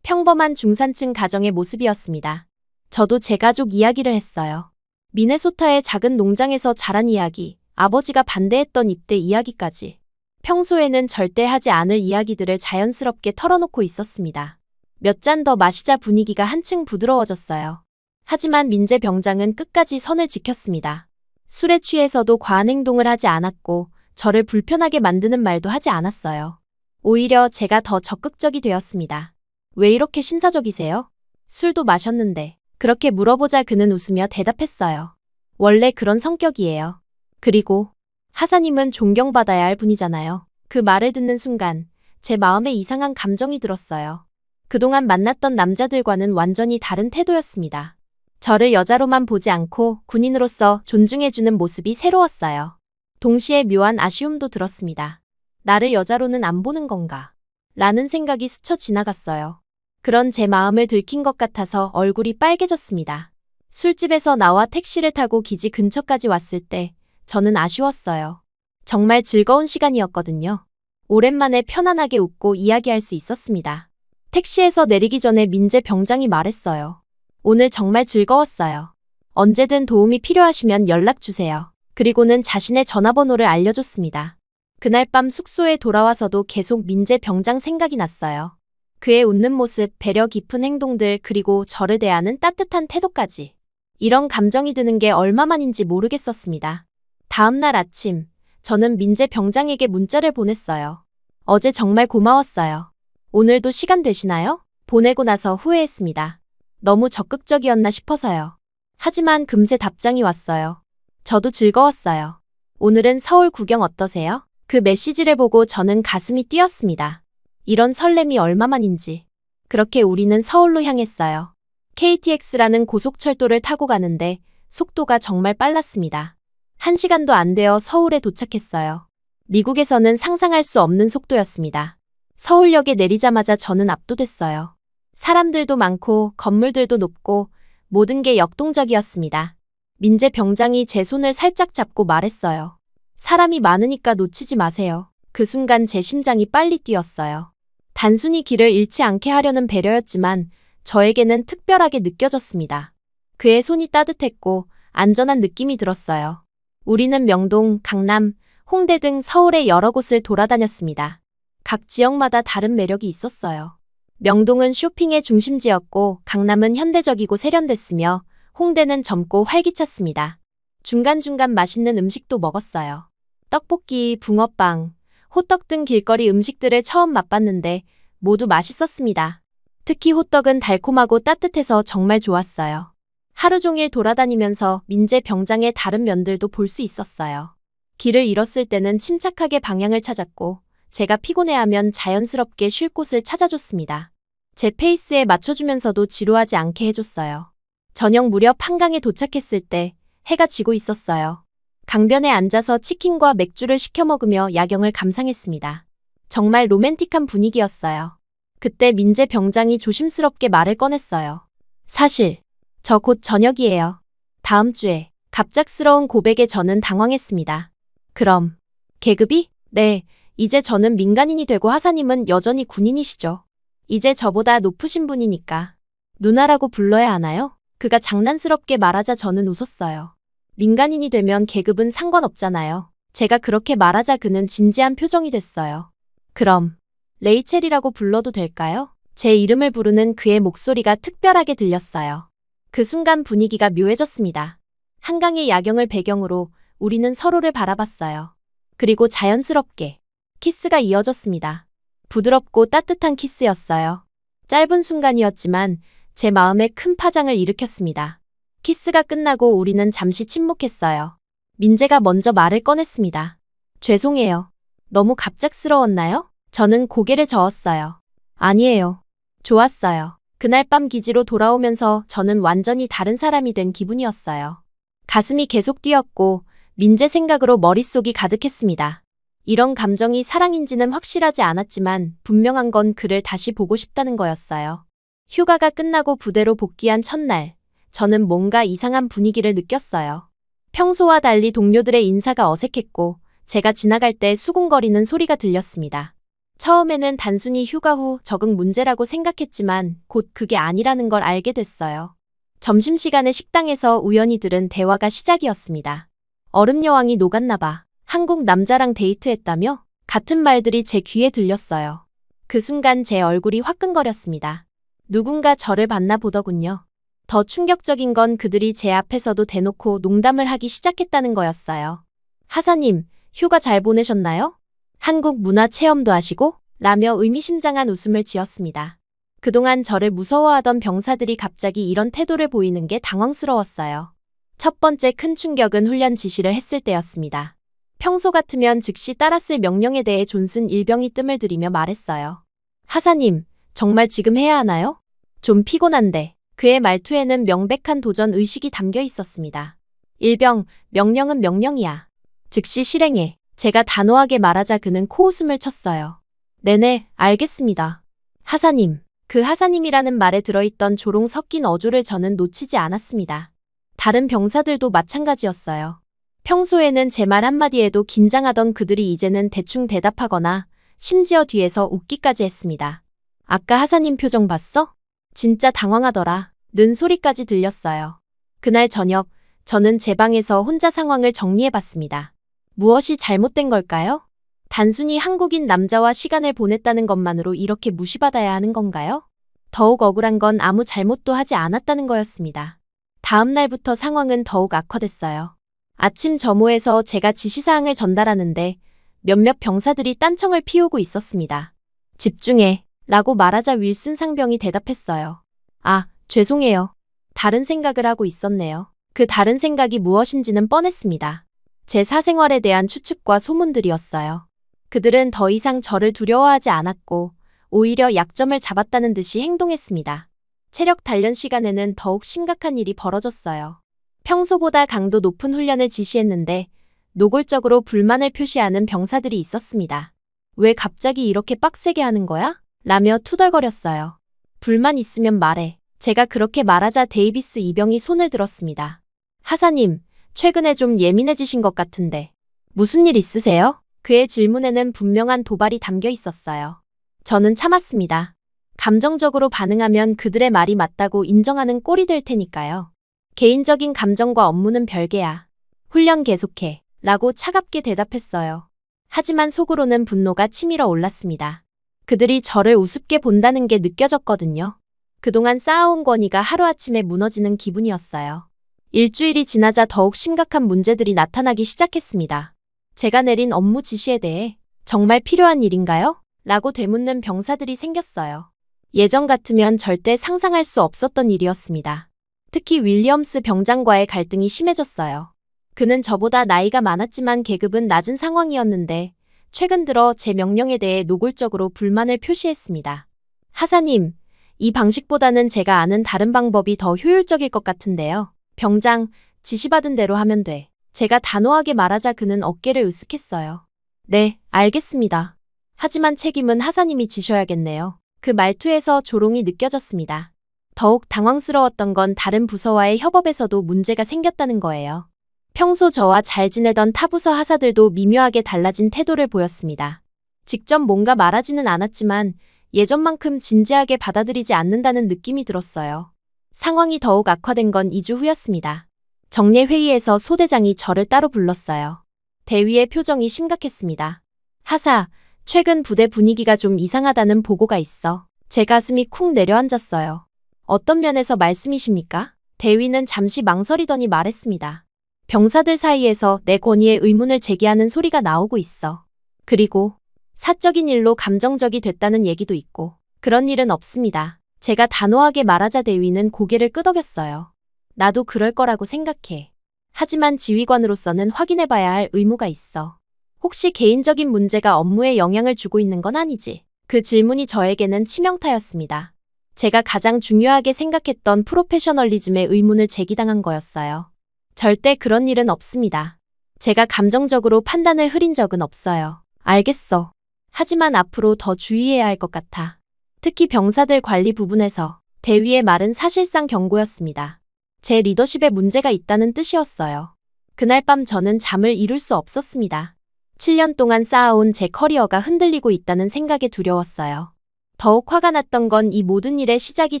평범한 중산층 가정의 모습이었습니다. 저도 제 가족 이야기를 했어요. 미네소타의 작은 농장에서 자란 이야기, 아버지가 반대했던 입대 이야기까지. 평소에는 절대 하지 않을 이야기들을 자연스럽게 털어놓고 있었습니다. 몇 잔 더 마시자 분위기가 한층 부드러워졌어요. 하지만 민재 병장은 끝까지 선을 지켰습니다. 술에 취해서도 과한 행동을 하지 않았고 저를 불편하게 만드는 말도 하지 않았어요. 오히려 제가 더 적극적이 되었습니다. 왜 이렇게 신사적이세요? 술도 마셨는데. 그렇게 물어보자 그는 웃으며 대답했어요. 원래 그런 성격이에요. 그리고 하사님은 존경받아야 할 분이잖아요. 그 말을 듣는 순간 제 마음에 이상한 감정이 들었어요. 그동안 만났던 남자들과는 완전히 다른 태도였습니다. 저를 여자로만 보지 않고 군인으로서 존중해주는 모습이 새로웠어요. 동시에 묘한 아쉬움도 들었습니다. 나를 여자로는 안 보는 건가? 라는 생각이 스쳐 지나갔어요. 그런 제 마음을 들킨 것 같아서 얼굴이 빨개졌습니다. 술집에서 나와 택시를 타고 기지 근처까지 왔을 때 저는 아쉬웠어요. 정말 즐거운 시간이었거든요. 오랜만에 편안하게 웃고 이야기할 수 있었습니다. 택시에서 내리기 전에 민재 병장이 말했어요. 오늘 정말 즐거웠어요. 언제든 도움이 필요하시면 연락 주세요. 그리고는 자신의 전화번호를 알려줬습니다. 그날 밤 숙소에 돌아와서도 계속 민재 병장 생각이 났어요. 그의 웃는 모습, 배려 깊은 행동들, 그리고 저를 대하는 따뜻한 태도까지. 이런 감정이 드는 게 얼마만인지 모르겠었습니다. 다음 날 아침, 저는 민재 병장에게 문자를 보냈어요. 어제 정말 고마웠어요. 오늘도 시간 되시나요? 보내고 나서 후회했습니다. 너무 적극적이었나 싶어서요. 하지만 금세 답장이 왔어요. 저도 즐거웠어요. 오늘은 서울 구경 어떠세요? 그 메시지를 보고 저는 가슴이 뛰었습니다. 이런 설렘이 얼마만인지. 그렇게 우리는 서울로 향했어요. KTX라는 고속철도를 타고 가는데 속도가 정말 빨랐습니다. 1시간도 안 되어 서울에 도착했어요. 미국에서는 상상할 수 없는 속도였습니다. 서울역에 내리자마자 저는 압도됐어요. 사람들도 많고 건물들도 높고 모든 게 역동적이었습니다. 민재 병장이 제 손을 살짝 잡고 말했어요. 사람이 많으니까 놓치지 마세요. 그 순간 제 심장이 빨리 뛰었어요. 단순히 길을 잃지 않게 하려는 배려였지만 저에게는 특별하게 느껴졌습니다. 그의 손이 따뜻했고 안전한 느낌이 들었어요. 우리는 명동, 강남, 홍대 등 서울의 여러 곳을 돌아다녔습니다. 각 지역마다 다른 매력이 있었어요. 명동은 쇼핑의 중심지였고 강남은 현대적이고 세련됐으며 홍대는 젊고 활기찼습니다. 중간중간 맛있는 음식도 먹었어요. 떡볶이, 붕어빵, 호떡 등 길거리 음식들을 처음 맛봤는데 모두 맛있었습니다. 특히 호떡은 달콤하고 따뜻해서 정말 좋았어요. 하루 종일 돌아다니면서 민재 병장의 다른 면들도 볼 수 있었어요. 길을 잃었을 때는 침착하게 방향을 찾았고 제가 피곤해하면 자연스럽게 쉴 곳을 찾아줬습니다. 제 페이스에 맞춰주면서도 지루하지 않게 해줬어요. 저녁 무렵 한강에 도착했을 때 해가 지고 있었어요. 강변에 앉아서 치킨과 맥주를 시켜 먹으며 야경을 감상했습니다. 정말 로맨틱한 분위기였어요. 그때 민재 병장이 조심스럽게 말을 꺼냈어요. 사실, 저 곧 전역이에요. 다음 주에. 갑작스러운 고백에 저는 당황했습니다. 그럼, 계급이? 네, 이제 저는 민간인이 되고 하사님은 여전히 군인이시죠. 이제 저보다 높으신 분이니까. 누나라고 불러야 하나요? 그가 장난스럽게 말하자 저는 웃었어요. 민간인이 되면 계급은 상관없잖아요. 제가 그렇게 말하자 그는 진지한 표정이 됐어요. 그럼, 레이첼이라고 불러도 될까요? 제 이름을 부르는 그의 목소리가 특별하게 들렸어요. 그 순간 분위기가 묘해졌습니다. 한강의 야경을 배경으로 우리는 서로를 바라봤어요. 그리고 자연스럽게 키스가 이어졌습니다. 부드럽고 따뜻한 키스였어요. 짧은 순간이었지만 제 마음에 큰 파장을 일으켰습니다. 키스가 끝나고 우리는 잠시 침묵했어요. 민재가 먼저 말을 꺼냈습니다. 죄송해요. 너무 갑작스러웠나요? 저는 고개를 저었어요. 아니에요. 좋았어요. 그날 밤 기지로 돌아오면서 저는 완전히 다른 사람이 된 기분이었어요. 가슴이 계속 뛰었고 민재 생각으로 머릿속이 가득했습니다. 이런 감정이 사랑인지는 확실하지 않았지만 분명한 건 그를 다시 보고 싶다는 거였어요. 휴가가 끝나고 부대로 복귀한 첫날, 저는 뭔가 이상한 분위기를 느꼈어요. 평소와 달리 동료들의 인사가 어색했고 제가 지나갈 때 수군거리는 소리가 들렸습니다. 처음에는 단순히 휴가 후 적응 문제라고 생각했지만 곧 그게 아니라는 걸 알게 됐어요. 점심시간에 식당에서 우연히 들은 대화가 시작이었습니다. 얼음 여왕이 녹았나 봐. 한국 남자랑 데이트했다며? 같은 말들이 제 귀에 들렸어요. 그 순간 제 얼굴이 화끈거렸습니다. 누군가 저를 봤나 보더군요. 더 충격적인 건 그들이 제 앞에서도 대놓고 농담을 하기 시작했다는 거였어요. 하사님, 휴가 잘 보내셨나요? 한국 문화 체험도 하시고? 라며 의미심장한 웃음을 지었습니다. 그동안 저를 무서워하던 병사들이 갑자기 이런 태도를 보이는 게 당황스러웠어요. 첫 번째 큰 충격은 훈련 지시를 했을 때였습니다. 평소 같으면 즉시 따랐을 명령에 대해 존슨 일병이 뜸을 들이며 말했어요. 하사님, 정말 지금 해야 하나요? 좀 피곤한데. 그의 말투에는 명백한 도전 의식이 담겨 있었습니다. 일병, 명령은 명령이야. 즉시 실행해. 제가 단호하게 말하자 그는 코웃음을 쳤어요. 네네, 알겠습니다. 하사님. 그 하사님이라는 말에 들어있던 조롱 섞인 어조를 저는 놓치지 않았습니다. 다른 병사들도 마찬가지였어요. 평소에는 제 말 한마디에도 긴장하던 그들이 이제는 대충 대답하거나 심지어 뒤에서 웃기까지 했습니다. 아까 하사님 표정 봤어? 진짜 당황하더라. 는 소리까지 들렸어요. 그날 저녁, 저는 제 방에서 혼자 상황을 정리해봤습니다. 무엇이 잘못된 걸까요? 단순히 한국인 남자와 시간을 보냈다는 것만으로 이렇게 무시받아야 하는 건가요? 더욱 억울한 건 아무 잘못도 하지 않았다는 거였습니다. 다음 날부터 상황은 더욱 악화됐어요. 아침 점호에서 제가 지시사항을 전달하는데 몇몇 병사들이 딴청을 피우고 있었습니다. 집중해 라고 말하자 윌슨 상병이 대답했어요. 아, 죄송해요. 다른 생각을 하고 있었네요. 그 다른 생각이 무엇인지는 뻔했습니다. 제 사생활에 대한 추측과 소문들이었어요. 그들은 더 이상 저를 두려워하지 않았고 오히려 약점을 잡았다는 듯이 행동했습니다. 체력 단련 시간에는 더욱 심각한 일이 벌어졌어요. 평소보다 강도 높은 훈련을 지시했는데 노골적으로 불만을 표시하는 병사들이 있었습니다. 왜 갑자기 이렇게 빡세게 하는 거야? 라며 투덜거렸어요. 불만 있으면 말해. 제가 그렇게 말하자 데이비스 이병이 손을 들었습니다. 하사님, 최근에 좀 예민해지신 것 같은데. 무슨 일 있으세요? 그의 질문에는 분명한 도발이 담겨 있었어요. 저는 참았습니다. 감정적으로 반응하면 그들의 말이 맞다고 인정하는 꼴이 될 테니까요. 개인적인 감정과 업무는 별개야. 훈련 계속해. 라고 차갑게 대답했어요. 하지만 속으로는 분노가 치밀어 올랐습니다. 그들이 저를 우습게 본다는 게 느껴졌거든요. 그동안 쌓아온 권위가 하루아침에 무너지는 기분이었어요. 일주일이 지나자 더욱 심각한 문제들이 나타나기 시작했습니다. 제가 내린 업무 지시에 대해 정말 필요한 일인가요? 라고 되묻는 병사들이 생겼어요. 예전 같으면 절대 상상할 수 없었던 일이었습니다. 특히 윌리엄스 병장과의 갈등이 심해졌어요. 그는 저보다 나이가 많았지만 계급은 낮은 상황이었는데 최근 들어 제 명령에 대해 노골적으로 불만을 표시했습니다. 하사님, 이 방식보다는 제가 아는 다른 방법이 더 효율적일 것 같은데요. 병장, 지시받은 대로 하면 돼. 제가 단호하게 말하자 그는 어깨를 으쓱했어요. 네, 알겠습니다. 하지만 책임은 하사님이 지셔야겠네요. 그 말투에서 조롱이 느껴졌습니다. 더욱 당황스러웠던 건 다른 부서와의 협업에서도 문제가 생겼다는 거예요. 평소 저와 잘 지내던 타부서 하사들도 미묘하게 달라진 태도를 보였습니다. 직접 뭔가 말하지는 않았지만 예전만큼 진지하게 받아들이지 않는다는 느낌이 들었어요. 상황이 더욱 악화된 건 2주 후였습니다. 정례회의에서 소대장이 저를 따로 불렀어요. 대위의 표정이 심각했습니다. 하사, 최근 부대 분위기가 좀 이상하다는 보고가 있어. 제 가슴이 쿵 내려앉았어요. 어떤 면에서 말씀이십니까? 대위는 잠시 망설이더니 말했습니다. 병사들 사이에서 내 권위에 의문을 제기하는 소리가 나오고 있어. 그리고 사적인 일로 감정적이 됐다는 얘기도 있고. 그런 일은 없습니다. 제가 단호하게 말하자 대위는 고개를 끄덕였어요. 나도 그럴 거라고 생각해. 하지만 지휘관으로서는 확인해봐야 할 의무가 있어. 혹시 개인적인 문제가 업무에 영향을 주고 있는 건 아니지? 그 질문이 저에게는 치명타였습니다. 제가 가장 중요하게 생각했던 프로페셔널리즘의 의문을 제기당한 거였어요. 절대 그런 일은 없습니다. 제가 감정적으로 판단을 흐린 적은 없어요. 알겠어. 하지만 앞으로 더 주의해야 할 것 같아. 특히 병사들 관리 부분에서. 대위의 말은 사실상 경고였습니다. 제 리더십에 문제가 있다는 뜻이었어요. 그날 밤 저는 잠을 이룰 수 없었습니다. 7년 동안 쌓아온 제 커리어가 흔들리고 있다는 생각에 두려웠어요. 더욱 화가 났던 건 이 모든 일의 시작이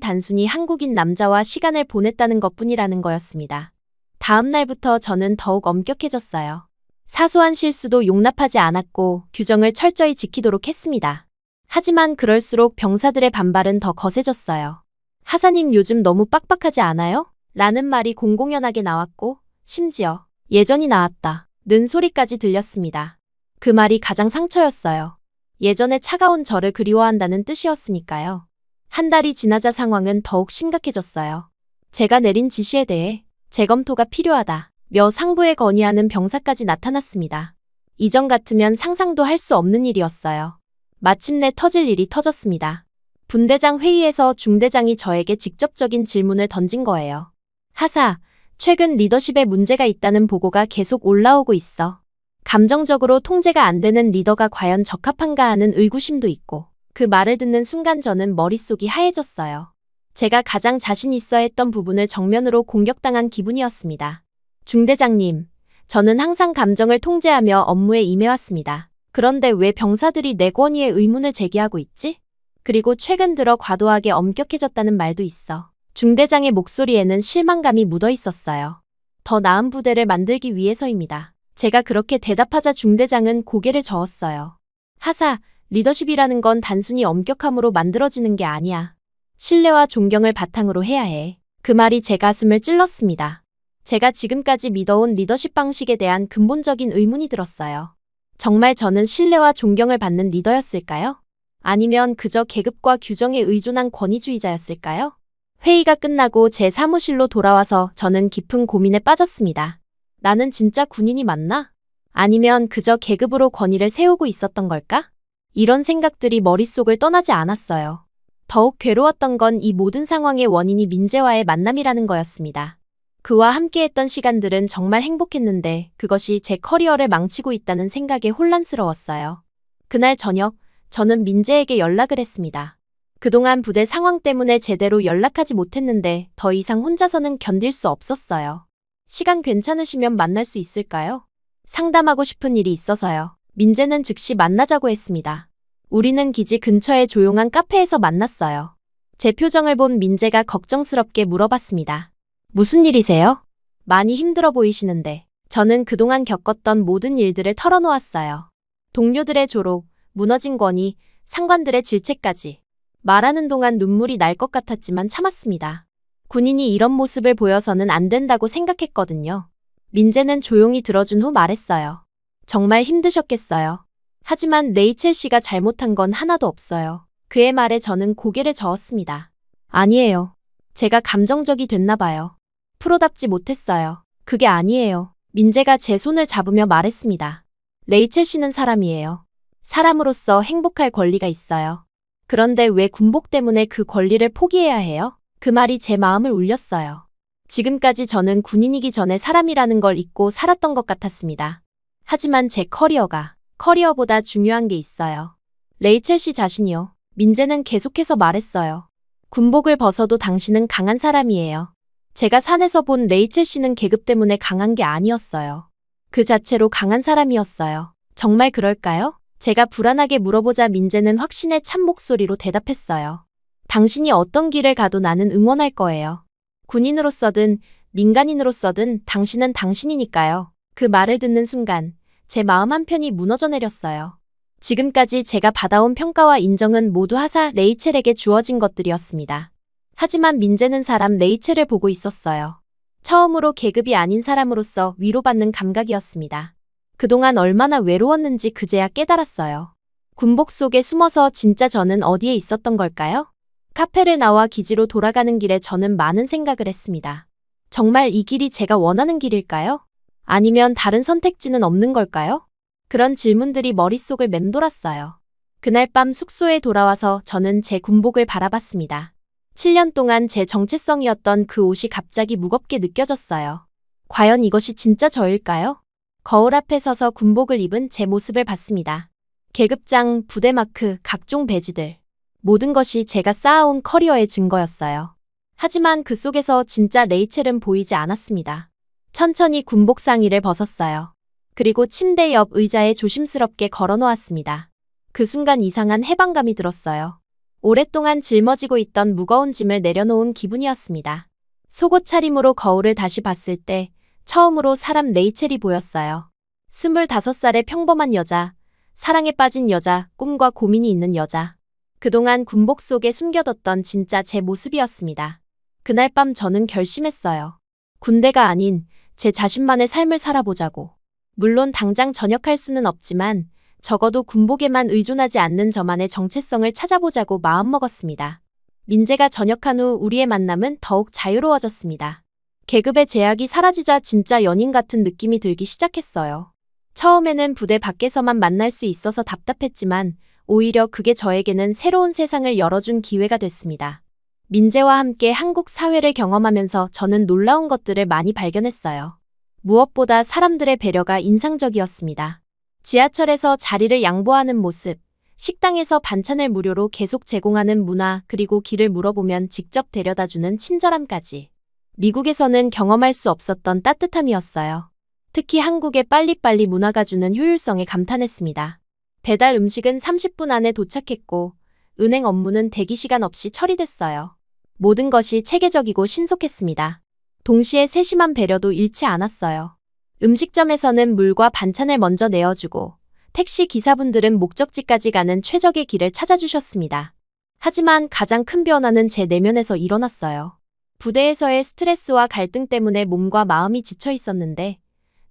단순히 한국인 남자와 시간을 보냈다는 것뿐이라는 거였습니다. 다음 날부터 저는 더욱 엄격해졌어요. 사소한 실수도 용납하지 않았고 규정을 철저히 지키도록 했습니다. 하지만 그럴수록 병사들의 반발은 더 거세졌어요. 하사님 요즘 너무 빡빡하지 않아요? 라는 말이 공공연하게 나왔고 심지어 예전이 나았다 는 소리까지 들렸습니다. 그 말이 가장 상처였어요. 예전에 차가운 저를 그리워한다는 뜻이었으니까요. 한 달이 지나자 상황은 더욱 심각해졌어요. 제가 내린 지시에 대해 재검토가 필요하다 며 상부에 건의하는 병사까지 나타났습니다. 이전 같으면 상상도 할 수 없는 일이었어요. 마침내 터질 일이 터졌습니다. 분대장 회의에서 중대장이 저에게 직접적인 질문을 던진 거예요. 하사, 최근 리더십에 문제가 있다는 보고가 계속 올라오고 있어. 감정적으로 통제가 안 되는 리더가 과연 적합한가 하는 의구심도 있고. 그 말을 듣는 순간 저는 머릿속이 하얘졌어요. 제가 가장 자신 있어 했던 부분을 정면으로 공격당한 기분이었습니다. 중대장님, 저는 항상 감정을 통제하며 업무에 임해왔습니다. 그런데 왜 병사들이 내 권위에 의문을 제기하고 있지? 그리고 최근 들어 과도하게 엄격해졌다는 말도 있어. 중대장의 목소리에는 실망감이 묻어 있었어요. 더 나은 부대를 만들기 위해서입니다. 제가 그렇게 대답하자 중대장은 고개를 저었어요. 하사, 리더십이라는 건 단순히 엄격함으로 만들어지는 게 아니야. 신뢰와 존경을 바탕으로 해야 해. 그 말이 제 가슴을 찔렀습니다. 제가 지금까지 믿어온 리더십 방식에 대한 근본적인 의문이 들었어요. 정말 저는 신뢰와 존경을 받는 리더였을까요? 아니면 그저 계급과 규정에 의존한 권위주의자였을까요? 회의가 끝나고 제 사무실로 돌아와서 저는 깊은 고민에 빠졌습니다. 나는 진짜 군인이 맞나? 아니면 그저 계급으로 권위를 세우고 있었던 걸까? 이런 생각들이 머릿속을 떠나지 않았어요. 더욱 괴로웠던 건 이 모든 상황의 원인이 민재와의 만남이라는 거였습니다. 그와 함께했던 시간들은 정말 행복했는데 그것이 제 커리어를 망치고 있다는 생각에 혼란스러웠어요. 그날 저녁, 저는 민재에게 연락을 했습니다. 그동안 부대 상황 때문에 제대로 연락하지 못했는데 더 이상 혼자서는 견딜 수 없었어요. 시간 괜찮으시면 만날 수 있을까요? 상담하고 싶은 일이 있어서요. 민재는 즉시 만나자고 했습니다. 우리는 기지 근처의 조용한 카페에서 만났어요. 제 표정을 본 민재가 걱정스럽게 물어봤습니다. 무슨 일이세요? 많이 힘들어 보이시는데. 저는 그동안 겪었던 모든 일들을 털어놓았어요. 동료들의 조롱, 무너진 권위, 상관들의 질책까지. 말하는 동안 눈물이 날 것 같았지만 참았습니다. 군인이 이런 모습을 보여서는 안 된다고 생각했거든요. 민재는 조용히 들어준 후 말했어요. 정말 힘드셨겠어요. 하지만 레이첼 씨가 잘못한 건 하나도 없어요. 그의 말에 저는 고개를 저었습니다. 아니에요. 제가 감정적이 됐나 봐요. 프로답지 못했어요. 그게 아니에요. 민재가 제 손을 잡으며 말했습니다. 레이첼 씨는 사람이에요. 사람으로서 행복할 권리가 있어요. 그런데 왜 군복 때문에 그 권리를 포기해야 해요? 그 말이 제 마음을 울렸어요. 지금까지 저는 군인이기 전에 사람이라는 걸 잊고 살았던 것 같았습니다. 하지만 제 커리어보다 중요한 게 있어요. 레이첼 씨 자신이요. 민재는 계속해서 말했어요. 군복을 벗어도 당신은 강한 사람이에요. 제가 산에서 본 레이첼 씨는 계급 때문에 강한 게 아니었어요. 그 자체로 강한 사람이었어요. 정말 그럴까요? 제가 불안하게 물어보자 민재는 확신에 찬 목소리로 대답했어요. 당신이 어떤 길을 가도 나는 응원할 거예요. 군인으로서든 민간인으로서든 당신은 당신이니까요. 그 말을 듣는 순간 제 마음 한편이 무너져 내렸어요. 지금까지 제가 받아온 평가와 인정은 모두 하사 레이첼에게 주어진 것들이었습니다. 하지만 민재는 사람 레이첼을 보고 있었어요. 처음으로 계급이 아닌 사람으로서 위로받는 감각이었습니다. 그동안 얼마나 외로웠는지 그제야 깨달았어요. 군복 속에 숨어서 진짜 저는 어디에 있었던 걸까요? 카페를 나와 기지로 돌아가는 길에 저는 많은 생각을 했습니다. 정말 이 길이 제가 원하는 길일까요? 아니면 다른 선택지는 없는 걸까요? 그런 질문들이 머릿속을 맴돌았어요. 그날 밤 숙소에 돌아와서 저는 제 군복을 바라봤습니다. 7년 동안 제 정체성이었던 그 옷이 갑자기 무겁게 느껴졌어요. 과연 이것이 진짜 저일까요? 거울 앞에 서서 군복을 입은 제 모습을 봤습니다. 계급장, 부대 마크, 각종 배지들. 모든 것이 제가 쌓아온 커리어의 증거였어요. 하지만 그 속에서 진짜 레이첼은 보이지 않았습니다. 천천히 군복 상의를 벗었어요. 그리고 침대 옆 의자에 조심스럽게 걸어놓았습니다. 그 순간 이상한 해방감이 들었어요. 오랫동안 짊어지고 있던 무거운 짐을 내려놓은 기분이었습니다. 속옷 차림으로 거울을 다시 봤을 때 처음으로 사람 레이첼이 보였어요. 25살의 평범한 여자, 사랑에 빠진 여자, 꿈과 고민이 있는 여자. 그동안 군복 속에 숨겨뒀던 진짜 제 모습이었습니다. 그날 밤 저는 결심했어요. 군대가 아닌 제 자신만의 삶을 살아보자고. 물론 당장 전역할 수는 없지만 적어도 군복에만 의존하지 않는 저만의 정체성을 찾아보자고 마음먹었습니다. 민재가 전역한 후 우리의 만남은 더욱 자유로워졌습니다. 계급의 제약이 사라지자 진짜 연인 같은 느낌이 들기 시작했어요. 처음에는 부대 밖에서만 만날 수 있어서 답답했지만 오히려 그게 저에게는 새로운 세상을 열어준 기회가 됐습니다. 민재와 함께 한국 사회를 경험하면서 저는 놀라운 것들을 많이 발견했어요. 무엇보다 사람들의 배려가 인상적이었습니다. 지하철에서 자리를 양보하는 모습, 식당에서 반찬을 무료로 계속 제공하는 문화, 그리고 길을 물어보면 직접 데려다주는 친절함까지. 미국에서는 경험할 수 없었던 따뜻함이었어요. 특히 한국의 빨리빨리 문화가 주는 효율성에 감탄했습니다. 배달 음식은 30분 안에 도착했고 은행 업무는 대기시간 없이 처리됐어요. 모든 것이 체계적이고 신속했습니다. 동시에 세심한 배려도 잃지 않았어요. 음식점에서는 물과 반찬을 먼저 내어주고 택시 기사분들은 목적지까지 가는 최적의 길을 찾아주셨습니다. 하지만 가장 큰 변화는 제 내면에서 일어났어요. 부대에서의 스트레스와 갈등 때문에 몸과 마음이 지쳐 있었는데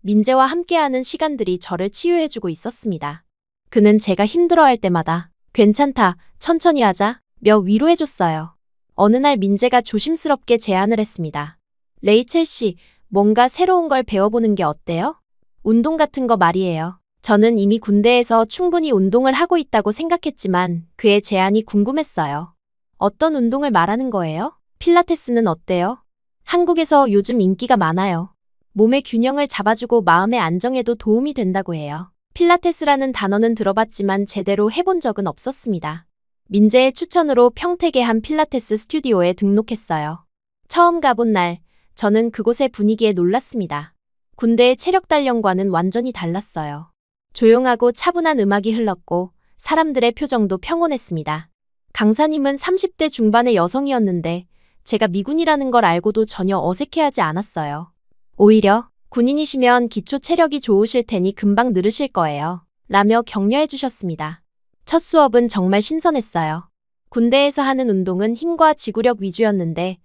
민재와 함께하는 시간들이 저를 치유해주고 있었습니다. 그는 제가 힘들어할 때마다 괜찮다, 천천히 하자, 며 위로해줬어요. 어느 날 민재가 조심스럽게 제안을 했습니다. 레이첼 씨, 뭔가 새로운 걸 배워보는 게 어때요? 운동 같은 거 말이에요. 저는 이미 군대에서 충분히 운동을 하고 있다고 생각했지만 그의 제안이 궁금했어요. 어떤 운동을 말하는 거예요? 필라테스는 어때요? 한국에서 요즘 인기가 많아요. 몸의 균형을 잡아주고 마음의 안정에도 도움이 된다고 해요. 필라테스라는 단어는 들어봤지만 제대로 해본 적은 없었습니다. 민재의 추천으로 평택의 한 필라테스 스튜디오에 등록했어요. 처음 가본 날, 저는 그곳의 분위기에 놀랐습니다. 군대의 체력 단련과는 완전히 달랐어요. 조용하고 차분한 음악이 흘렀고 사람들의 표정도 평온했습니다. 강사님은 30대 중반의 여성이었는데 제가 미군이라는 걸 알고도 전혀 어색해하지 않았어요. 오히려 군인이시면 기초 체력이 좋으실 테니 금방 늘으실 거예요. 라며 격려해 주셨습니다. 첫 수업은 정말 신선했어요. 군대에서 하는 운동은 힘과 지구력 위주였는데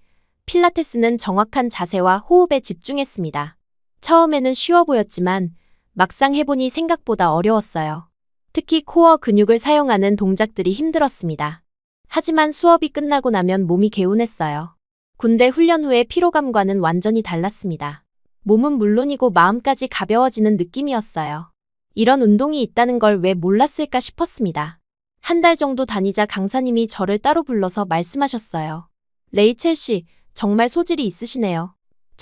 필라테스는 정확한 자세와 호흡에 집중했습니다. 처음에는 쉬워 보였지만 막상 해보니 생각보다 어려웠어요. 특히 코어 근육을 사용하는 동작들이 힘들었습니다. 하지만 수업이 끝나고 나면 몸이 개운했어요. 군대 훈련 후의 피로감과는 완전히 달랐습니다. 몸은 물론이고 마음까지 가벼워지는 느낌이었어요. 이런 운동이 있다는 걸 왜 몰랐을까 싶었습니다. 한 달 정도 다니자 강사님이 저를 따로 불러서 말씀하셨어요. 레이첼 씨, 정말 소질이 있으시네요.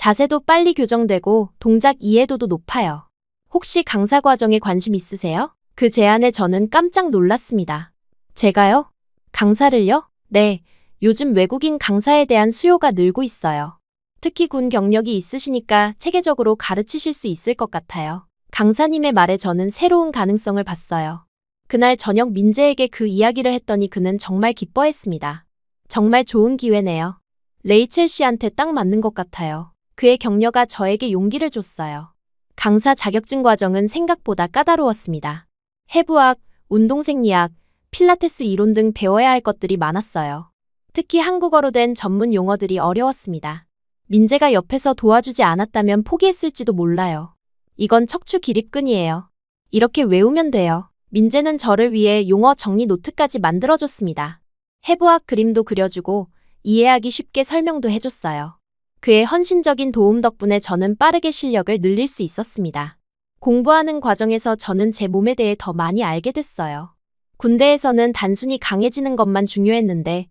자세도 빨리 교정되고 동작 이해도도 높아요. 혹시 강사 과정에 관심 있으세요? 그 제안에 저는 깜짝 놀랐습니다. 제가요? 강사를요? 네, 요즘 외국인 강사에 대한 수요가 늘고 있어요. 특히 군 경력이 있으시니까 체계적으로 가르치실 수 있을 것 같아요. 강사님의 말에 저는 새로운 가능성을 봤어요. 그날 저녁 민재에게 그 이야기를 했더니 그는 정말 기뻐했습니다. 정말 좋은 기회네요. 레이첼 씨한테 딱 맞는 것 같아요. 그의 격려가 저에게 용기를 줬어요. 강사 자격증 과정은 생각보다 까다로웠습니다. 해부학, 운동생리학, 필라테스 이론 등 배워야 할 것들이 많았어요. 특히 한국어로 된 전문 용어들이 어려웠습니다. 민재가 옆에서 도와주지 않았다면 포기했을지도 몰라요. 이건 척추 기립근이에요. 이렇게 외우면 돼요. 민재는 저를 위해 용어 정리 노트까지 만들어줬습니다. 해부학 그림도 그려주고 이해하기 쉽게 설명도 해줬어요. 그의 헌신적인 도움 덕분에 저는 빠르게 실력을 늘릴 수 있었습니다. 공부하는 과정에서 저는 제 몸에 대해 더 많이 알게 됐어요. 군대에서는 단순히 강해지는 것만 중요했는데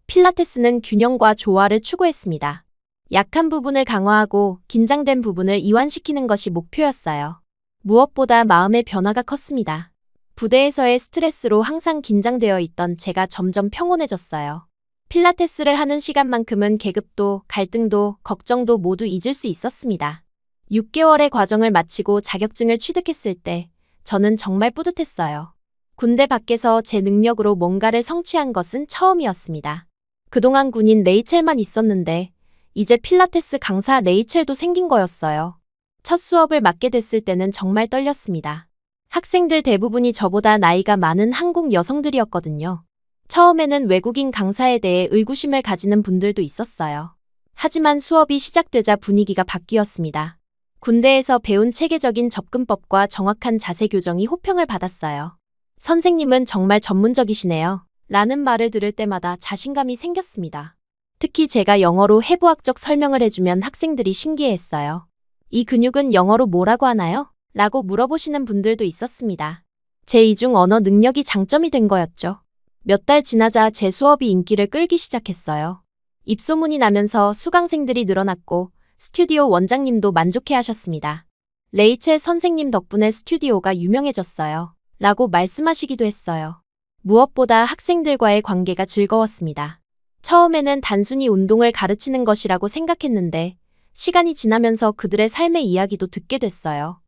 필라테스는 균형과 조화를 추구했습니다. 약한 부분을 강화하고 긴장된 부분을 이완시키는 것이 목표였어요. 무엇보다 마음의 변화가 컸습니다. 부대에서의 스트레스로 항상 긴장되어 있던 제가 점점 평온해졌어요. 필라테스를 하는 시간만큼은 계급도, 갈등도, 걱정도 모두 잊을 수 있었습니다. 6개월의 과정을 마치고 자격증을 취득했을 때 저는 정말 뿌듯했어요. 군대 밖에서 제 능력으로 뭔가를 성취한 것은 처음이었습니다. 그동안 군인 레이첼만 있었는데 이제 필라테스 강사 레이첼도 생긴 거였어요. 첫 수업을 맡게 됐을 때는 정말 떨렸습니다. 학생들 대부분이 저보다 나이가 많은 한국 여성들이었거든요. 처음에는 외국인 강사에 대해 의구심을 가지는 분들도 있었어요. 하지만 수업이 시작되자 분위기가 바뀌었습니다. 군대에서 배운 체계적인 접근법과 정확한 자세 교정이 호평을 받았어요. 선생님은 정말 전문적이시네요. 라는 말을 들을 때마다 자신감이 생겼습니다. 특히 제가 영어로 해부학적 설명을 해주면 학생들이 신기해했어요. 이 근육은 영어로 뭐라고 하나요? 라고 물어보시는 분들도 있었습니다. 제 이중 언어 능력이 장점이 된 거였죠. 몇 달 지나자 제 수업이 인기를 끌기 시작했어요. 입소문이 나면서 수강생들이 늘어났고 스튜디오 원장님도 만족해하셨습니다. 레이첼 선생님 덕분에 스튜디오가 유명해졌어요. 라고 말씀하시기도 했어요. 무엇보다 학생들과의 관계가 즐거웠습니다. 처음에는 단순히 운동을 가르치는 것이라고 생각했는데 시간이 지나면서 그들의 삶의 이야기도 듣게 됐어요.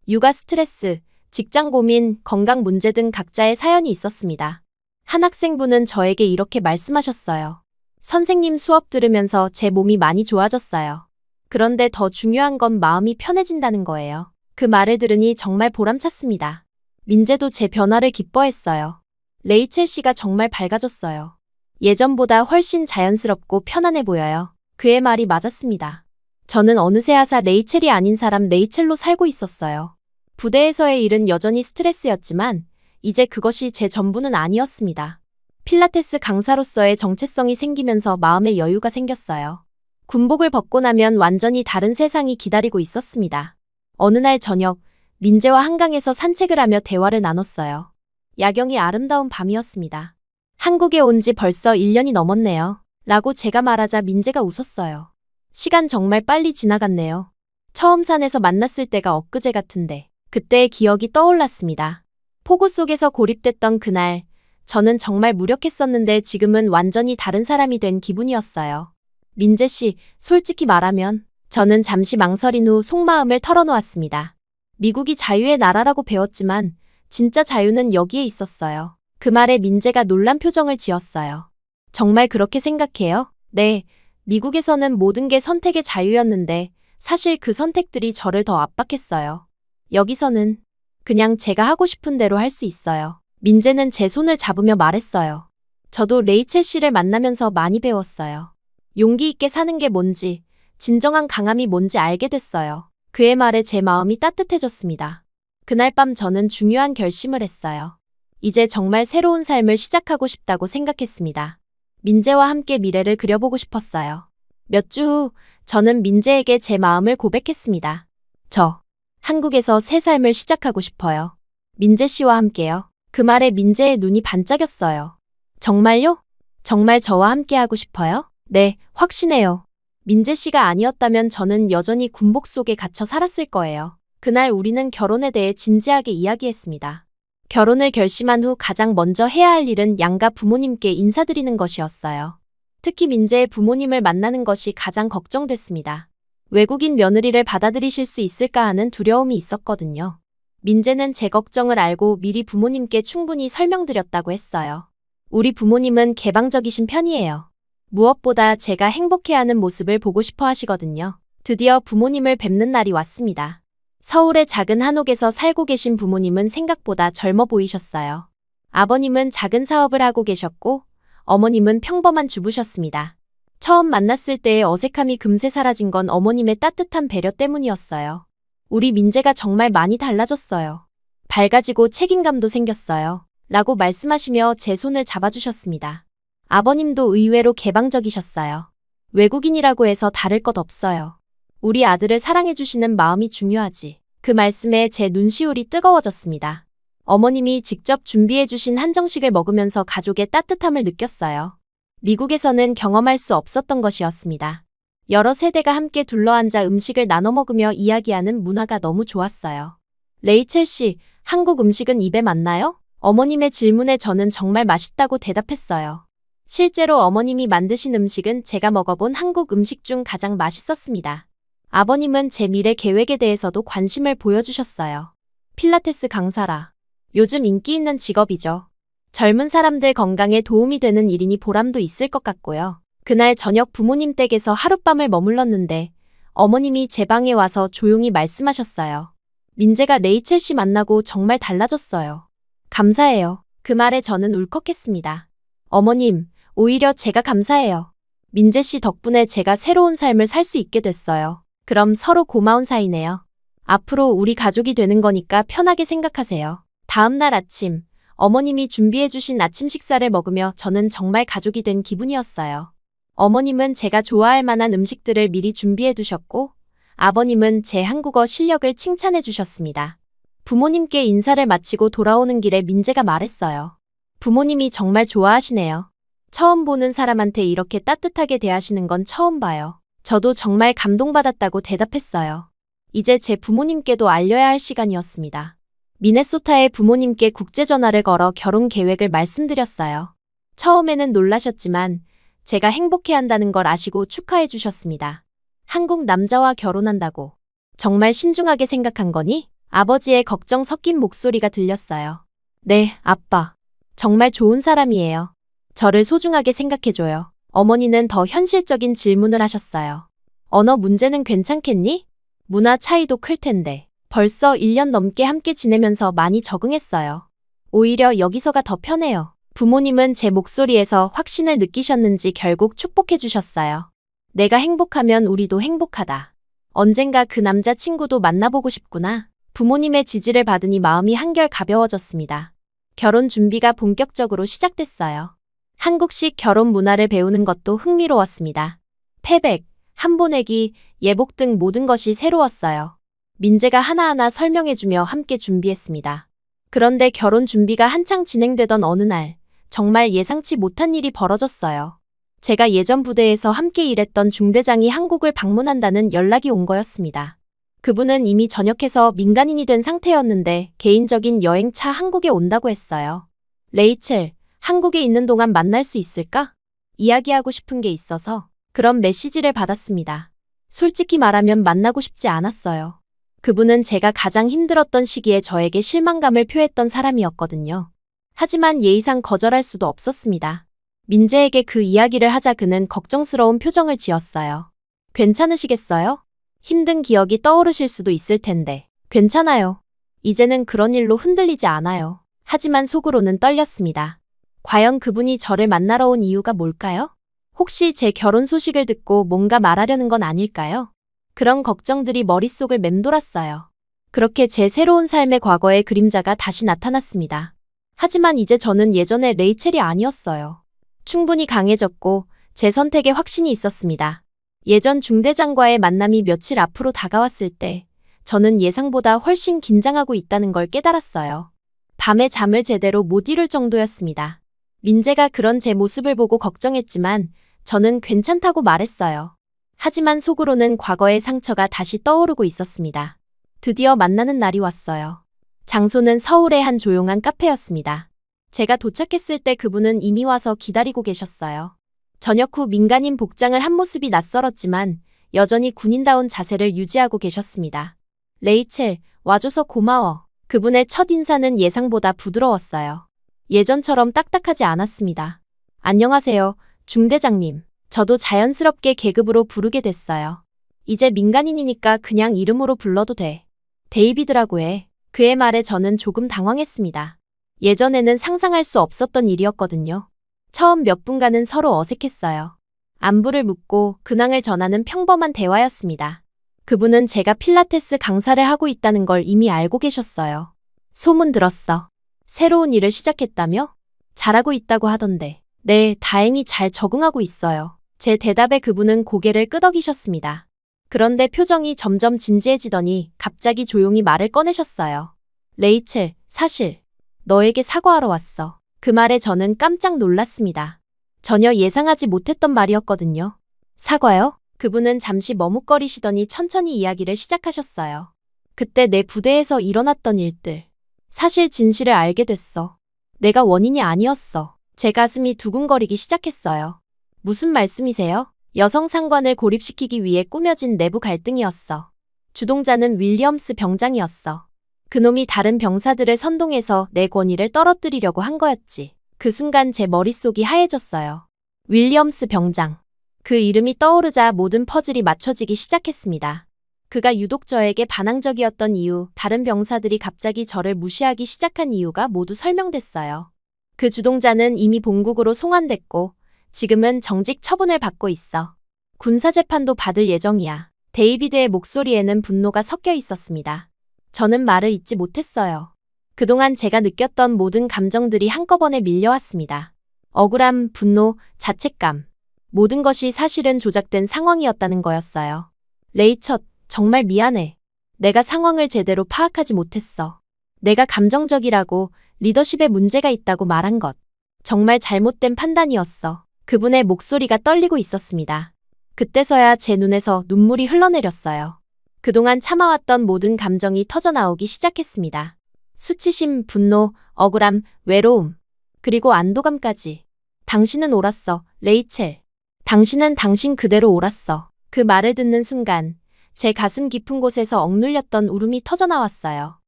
육아 스트레스, 직장 고민, 건강 문제 등 각자의 사연이 있었습니다. 한 학생분은 저에게 이렇게 말씀하셨어요. 선생님 수업 들으면서 제 몸이 많이 좋아졌어요. 그런데 더 중요한 건 마음이 편해진다는 거예요. 그 말을 들으니 정말 보람찼습니다. 민재도 제 변화를 기뻐했어요. 레이첼 씨가 정말 밝아졌어요. 예전보다 훨씬 자연스럽고 편안해 보여요. 그의 말이 맞았습니다. 저는 어느새 하사 레이첼이 아닌 사람 레이첼로 살고 있었어요. 부대에서의 일은 여전히 스트레스였지만 이제 그것이 제 전부는 아니었습니다. 필라테스 강사로서의 정체성이 생기면서 마음의 여유가 생겼어요. 군복을 벗고 나면 완전히 다른 세상이 기다리고 있었습니다. 어느 날 저녁, 민재와 한강에서 산책을 하며 대화를 나눴어요. 야경이 아름다운 밤이었습니다. 한국에 온 지 벌써 1년이 넘었네요. 라고 제가 말하자 민재가 웃었어요. 시간 정말 빨리 지나갔네요. 처음 산에서 만났을 때가 엊그제 같은데 그때의 기억이 떠올랐습니다. 폭우 속에서 고립됐던 그날, 저는 정말 무력했었는데 지금은 완전히 다른 사람이 된 기분이었어요. 민재 씨, 솔직히 말하면 저는 잠시 망설인 후 속마음을 털어놓았습니다. 미국이 자유의 나라라고 배웠지만 진짜 자유는 여기에 있었어요. 그 말에 민재가 놀란 표정을 지었어요. 정말 그렇게 생각해요? 네, 미국에서는 모든 게 선택의 자유였는데 사실 그 선택들이 저를 더 압박했어요. 여기서는 그냥 제가 하고 싶은 대로 할 수 있어요. 민재는 제 손을 잡으며 말했어요. 저도 레이첼 씨를 만나면서 많이 배웠어요. 용기 있게 사는 게 뭔지, 진정한 강함이 뭔지 알게 됐어요. 그의 말에 제 마음이 따뜻해졌습니다. 그날 밤 저는 중요한 결심을 했어요. 이제 정말 새로운 삶을 시작하고 싶다고 생각했습니다. 민재와 함께 미래를 그려보고 싶었어요. 몇 주 후, 저는 민재에게 제 마음을 고백했습니다. 저, 한국에서 새 삶을 시작하고 싶어요. 민재 씨와 함께요. 그 말에 민재의 눈이 반짝였어요. 정말요? 정말 저와 함께 하고 싶어요? 네, 확신해요. 민재 씨가 아니었다면 저는 여전히 군복 속에 갇혀 살았을 거예요. 그날 우리는 결혼에 대해 진지하게 이야기했습니다. 결혼을 결심한 후 가장 먼저 해야 할 일은 양가 부모님께 인사드리는 것이었어요. 특히 민재의 부모님을 만나는 것이 가장 걱정됐습니다. 외국인 며느리를 받아들이실 수 있을까 하는 두려움이 있었거든요. 민재는 제 걱정을 알고 미리 부모님께 충분히 설명드렸다고 했어요. 우리 부모님은 개방적이신 편이에요. 무엇보다 제가 행복해하는 모습을 보고 싶어 하시거든요. 드디어 부모님을 뵙는 날이 왔습니다. 서울의 작은 한옥에서 살고 계신 부모님은 생각보다 젊어 보이셨어요. 아버님은 작은 사업을 하고 계셨고 어머님은 평범한 주부셨습니다. 처음 만났을 때의 어색함이 금세 사라진 건 어머님의 따뜻한 배려 때문이었어요. 우리 민재가 정말 많이 달라졌어요. 밝아지고 책임감도 생겼어요. 라고 말씀하시며 제 손을 잡아주셨습니다. 아버님도 의외로 개방적이셨어요. 외국인이라고 해서 다를 것 없어요. 우리 아들을 사랑해주시는 마음이 중요하지. 그 말씀에 제 눈시울이 뜨거워졌습니다. 어머님이 직접 준비해주신 한정식을 먹으면서 가족의 따뜻함을 느꼈어요. 미국에서는 경험할 수 없었던 것이었습니다. 여러 세대가 함께 둘러앉아 음식을 나눠 먹으며 이야기하는 문화가 너무 좋았어요. 레이첼 씨, 한국 음식은 입에 맞나요? 어머님의 질문에 저는 정말 맛있다고 대답했어요. 실제로 어머님이 만드신 음식은 제가 먹어본 한국 음식 중 가장 맛있었습니다. 아버님은 제 미래 계획에 대해서도 관심을 보여주셨어요. 필라테스 강사라. 요즘 인기 있는 직업이죠. 젊은 사람들 건강에 도움이 되는 일이니 보람도 있을 것 같고요. 그날 저녁 부모님 댁에서 하룻밤을 머물렀는데 어머님이 제 방에 와서 조용히 말씀하셨어요. 민재가 레이첼 씨 만나고 정말 달라졌어요. 감사해요. 그 말에 저는 울컥했습니다. 어머님, 오히려 제가 감사해요. 민재 씨 덕분에 제가 새로운 삶을 살 수 있게 됐어요. 그럼 서로 고마운 사이네요. 앞으로 우리 가족이 되는 거니까 편하게 생각하세요. 다음 날 아침, 어머님이 준비해주신 아침 식사를 먹으며 저는 정말 가족이 된 기분이었어요. 어머님은 제가 좋아할 만한 음식들을 미리 준비해 두셨고, 아버님은 제 한국어 실력을 칭찬해 주셨습니다. 부모님께 인사를 마치고 돌아오는 길에 민재가 말했어요. 부모님이 정말 좋아하시네요. 처음 보는 사람한테 이렇게 따뜻하게 대하시는 건 처음 봐요. 저도 정말 감동받았다고 대답했어요. 이제 제 부모님께도 알려야 할 시간이었습니다. 미네소타의 부모님께 국제전화를 걸어 결혼 계획을 말씀드렸어요. 처음에는 놀라셨지만 제가 행복해한다는 걸 아시고 축하해 주셨습니다. 한국 남자와 결혼한다고. 정말 신중하게 생각한 거니? 아버지의 걱정 섞인 목소리가 들렸어요. 네, 아빠. 정말 좋은 사람이에요. 저를 소중하게 생각해줘요. 어머니는 더 현실적인 질문을 하셨어요. 언어 문제는 괜찮겠니? 문화 차이도 클 텐데. 벌써 1년 넘게 함께 지내면서 많이 적응했어요. 오히려 여기서가 더 편해요. 부모님은 제 목소리에서 확신을 느끼셨는지 결국 축복해 주셨어요. 내가 행복하면 우리도 행복하다. 언젠가 그 남자친구도 만나보고 싶구나. 부모님의 지지를 받으니 마음이 한결 가벼워졌습니다. 결혼 준비가 본격적으로 시작됐어요. 한국식 결혼 문화를 배우는 것도 흥미로웠습니다. 패백, 한보내기, 예복 등 모든 것이 새로웠어요. 민재가 하나하나 설명해주며 함께 준비했습니다. 그런데 결혼 준비가 한창 진행되던 어느 날, 정말 예상치 못한 일이 벌어졌어요. 제가 예전 부대에서 함께 일했던 중대장이 한국을 방문한다는 연락이 온 거였습니다. 그분은 이미 전역해서 민간인이 된 상태였는데 개인적인 여행차 한국에 온다고 했어요. 레이첼, 한국에 있는 동안 만날 수 있을까? 이야기하고 싶은 게 있어서 그런 메시지를 받았습니다. 솔직히 말하면 만나고 싶지 않았어요. 그분은 제가 가장 힘들었던 시기에 저에게 실망감을 표했던 사람이었거든요. 하지만 예의상 거절할 수도 없었습니다. 민재에게 그 이야기를 하자 그는 걱정스러운 표정을 지었어요. 괜찮으시겠어요? 힘든 기억이 떠오르실 수도 있을 텐데. 괜찮아요. 이제는 그런 일로 흔들리지 않아요. 하지만 속으로는 떨렸습니다. 과연 그분이 저를 만나러 온 이유가 뭘까요? 혹시 제 결혼 소식을 듣고 뭔가 말하려는 건 아닐까요? 그런 걱정들이 머릿속을 맴돌았어요. 그렇게 제 새로운 삶의 과거의 그림자가 다시 나타났습니다. 하지만 이제 저는 예전의 레이첼이 아니었어요. 충분히 강해졌고 제 선택에 확신이 있었습니다. 예전 중대장과의 만남이 며칠 앞으로 다가왔을 때 저는 예상보다 훨씬 긴장하고 있다는 걸 깨달았어요. 밤에 잠을 제대로 못 이룰 정도였습니다. 민재가 그런 제 모습을 보고 걱정했지만 저는 괜찮다고 말했어요. 하지만 속으로는 과거의 상처가 다시 떠오르고 있었습니다. 드디어 만나는 날이 왔어요. 장소는 서울의 한 조용한 카페였습니다. 제가 도착했을 때 그분은 이미 와서 기다리고 계셨어요. 저녁 후 민간인 복장을 한 모습이 낯설었지만 여전히 군인다운 자세를 유지하고 계셨습니다. 레이첼, 와줘서 고마워. 그분의 첫 인사는 예상보다 부드러웠어요. 예전처럼 딱딱하지 않았습니다. 안녕하세요, 중대장님. 저도 자연스럽게 계급으로 부르게 됐어요. 이제 민간인이니까 그냥 이름으로 불러도 돼. 데이비드라고 해. 그의 말에 저는 조금 당황했습니다. 예전에는 상상할 수 없었던 일이었거든요. 처음 몇 분간은 서로 어색했어요. 안부를 묻고 근황을 전하는 평범한 대화였습니다. 그분은 제가 필라테스 강사를 하고 있다는 걸 이미 알고 계셨어요. 소문 들었어. 새로운 일을 시작했다며? 잘하고 있다고 하던데. 네, 다행히 잘 적응하고 있어요. 제 대답에 그분은 고개를 끄덕이셨습니다. 그런데 표정이 점점 진지해지더니 갑자기 조용히 말을 꺼내셨어요. 레이첼, 사실 너에게 사과하러 왔어. 그 말에 저는 깜짝 놀랐습니다. 전혀 예상하지 못했던 말이었거든요. 사과요? 그분은 잠시 머뭇거리시더니 천천히 이야기를 시작하셨어요. 그때 내 부대에서 일어났던 일들. 사실 진실을 알게 됐어. 내가 원인이 아니었어. 제 가슴이 두근거리기 시작했어요. 무슨 말씀이세요? 여성 상관을 고립시키기 위해 꾸며진 내부 갈등이었어. 주동자는 윌리엄스 병장이었어. 그놈이 다른 병사들을 선동해서 내 권위를 떨어뜨리려고 한 거였지. 그 순간 제 머릿속이 하얘졌어요. 윌리엄스 병장. 그 이름이 떠오르자 모든 퍼즐이 맞춰지기 시작했습니다. 그가 유독 저에게 반항적이었던 이유, 다른 병사들이 갑자기 저를 무시하기 시작한 이유가 모두 설명됐어요. 그 주동자는 이미 본국으로 송환됐고 지금은 정직 처분을 받고 있어. 군사재판도 받을 예정이야. 데이비드의 목소리에는 분노가 섞여 있었습니다. 저는 말을 잇지 못했어요. 그동안 제가 느꼈던 모든 감정들이 한꺼번에 밀려왔습니다. 억울함, 분노, 자책감. 모든 것이 사실은 조작된 상황이었다는 거였어요. 레이처, 정말 미안해. 내가 상황을 제대로 파악하지 못했어. 내가 감정적이라고, 리더십에 문제가 있다고 말한 것. 정말 잘못된 판단이었어. 그분의 목소리가 떨리고 있었습니다. 그때서야 제 눈에서 눈물이 흘러내렸어요. 그동안 참아왔던 모든 감정이 터져나오기 시작했습니다. 수치심, 분노, 억울함, 외로움, 그리고 안도감까지. 당신은 옳았어, 레이첼. 당신은 당신 그대로 옳았어. 그 말을 듣는 순간 제 가슴 깊은 곳에서 억눌렸던 울음이 터져나왔어요.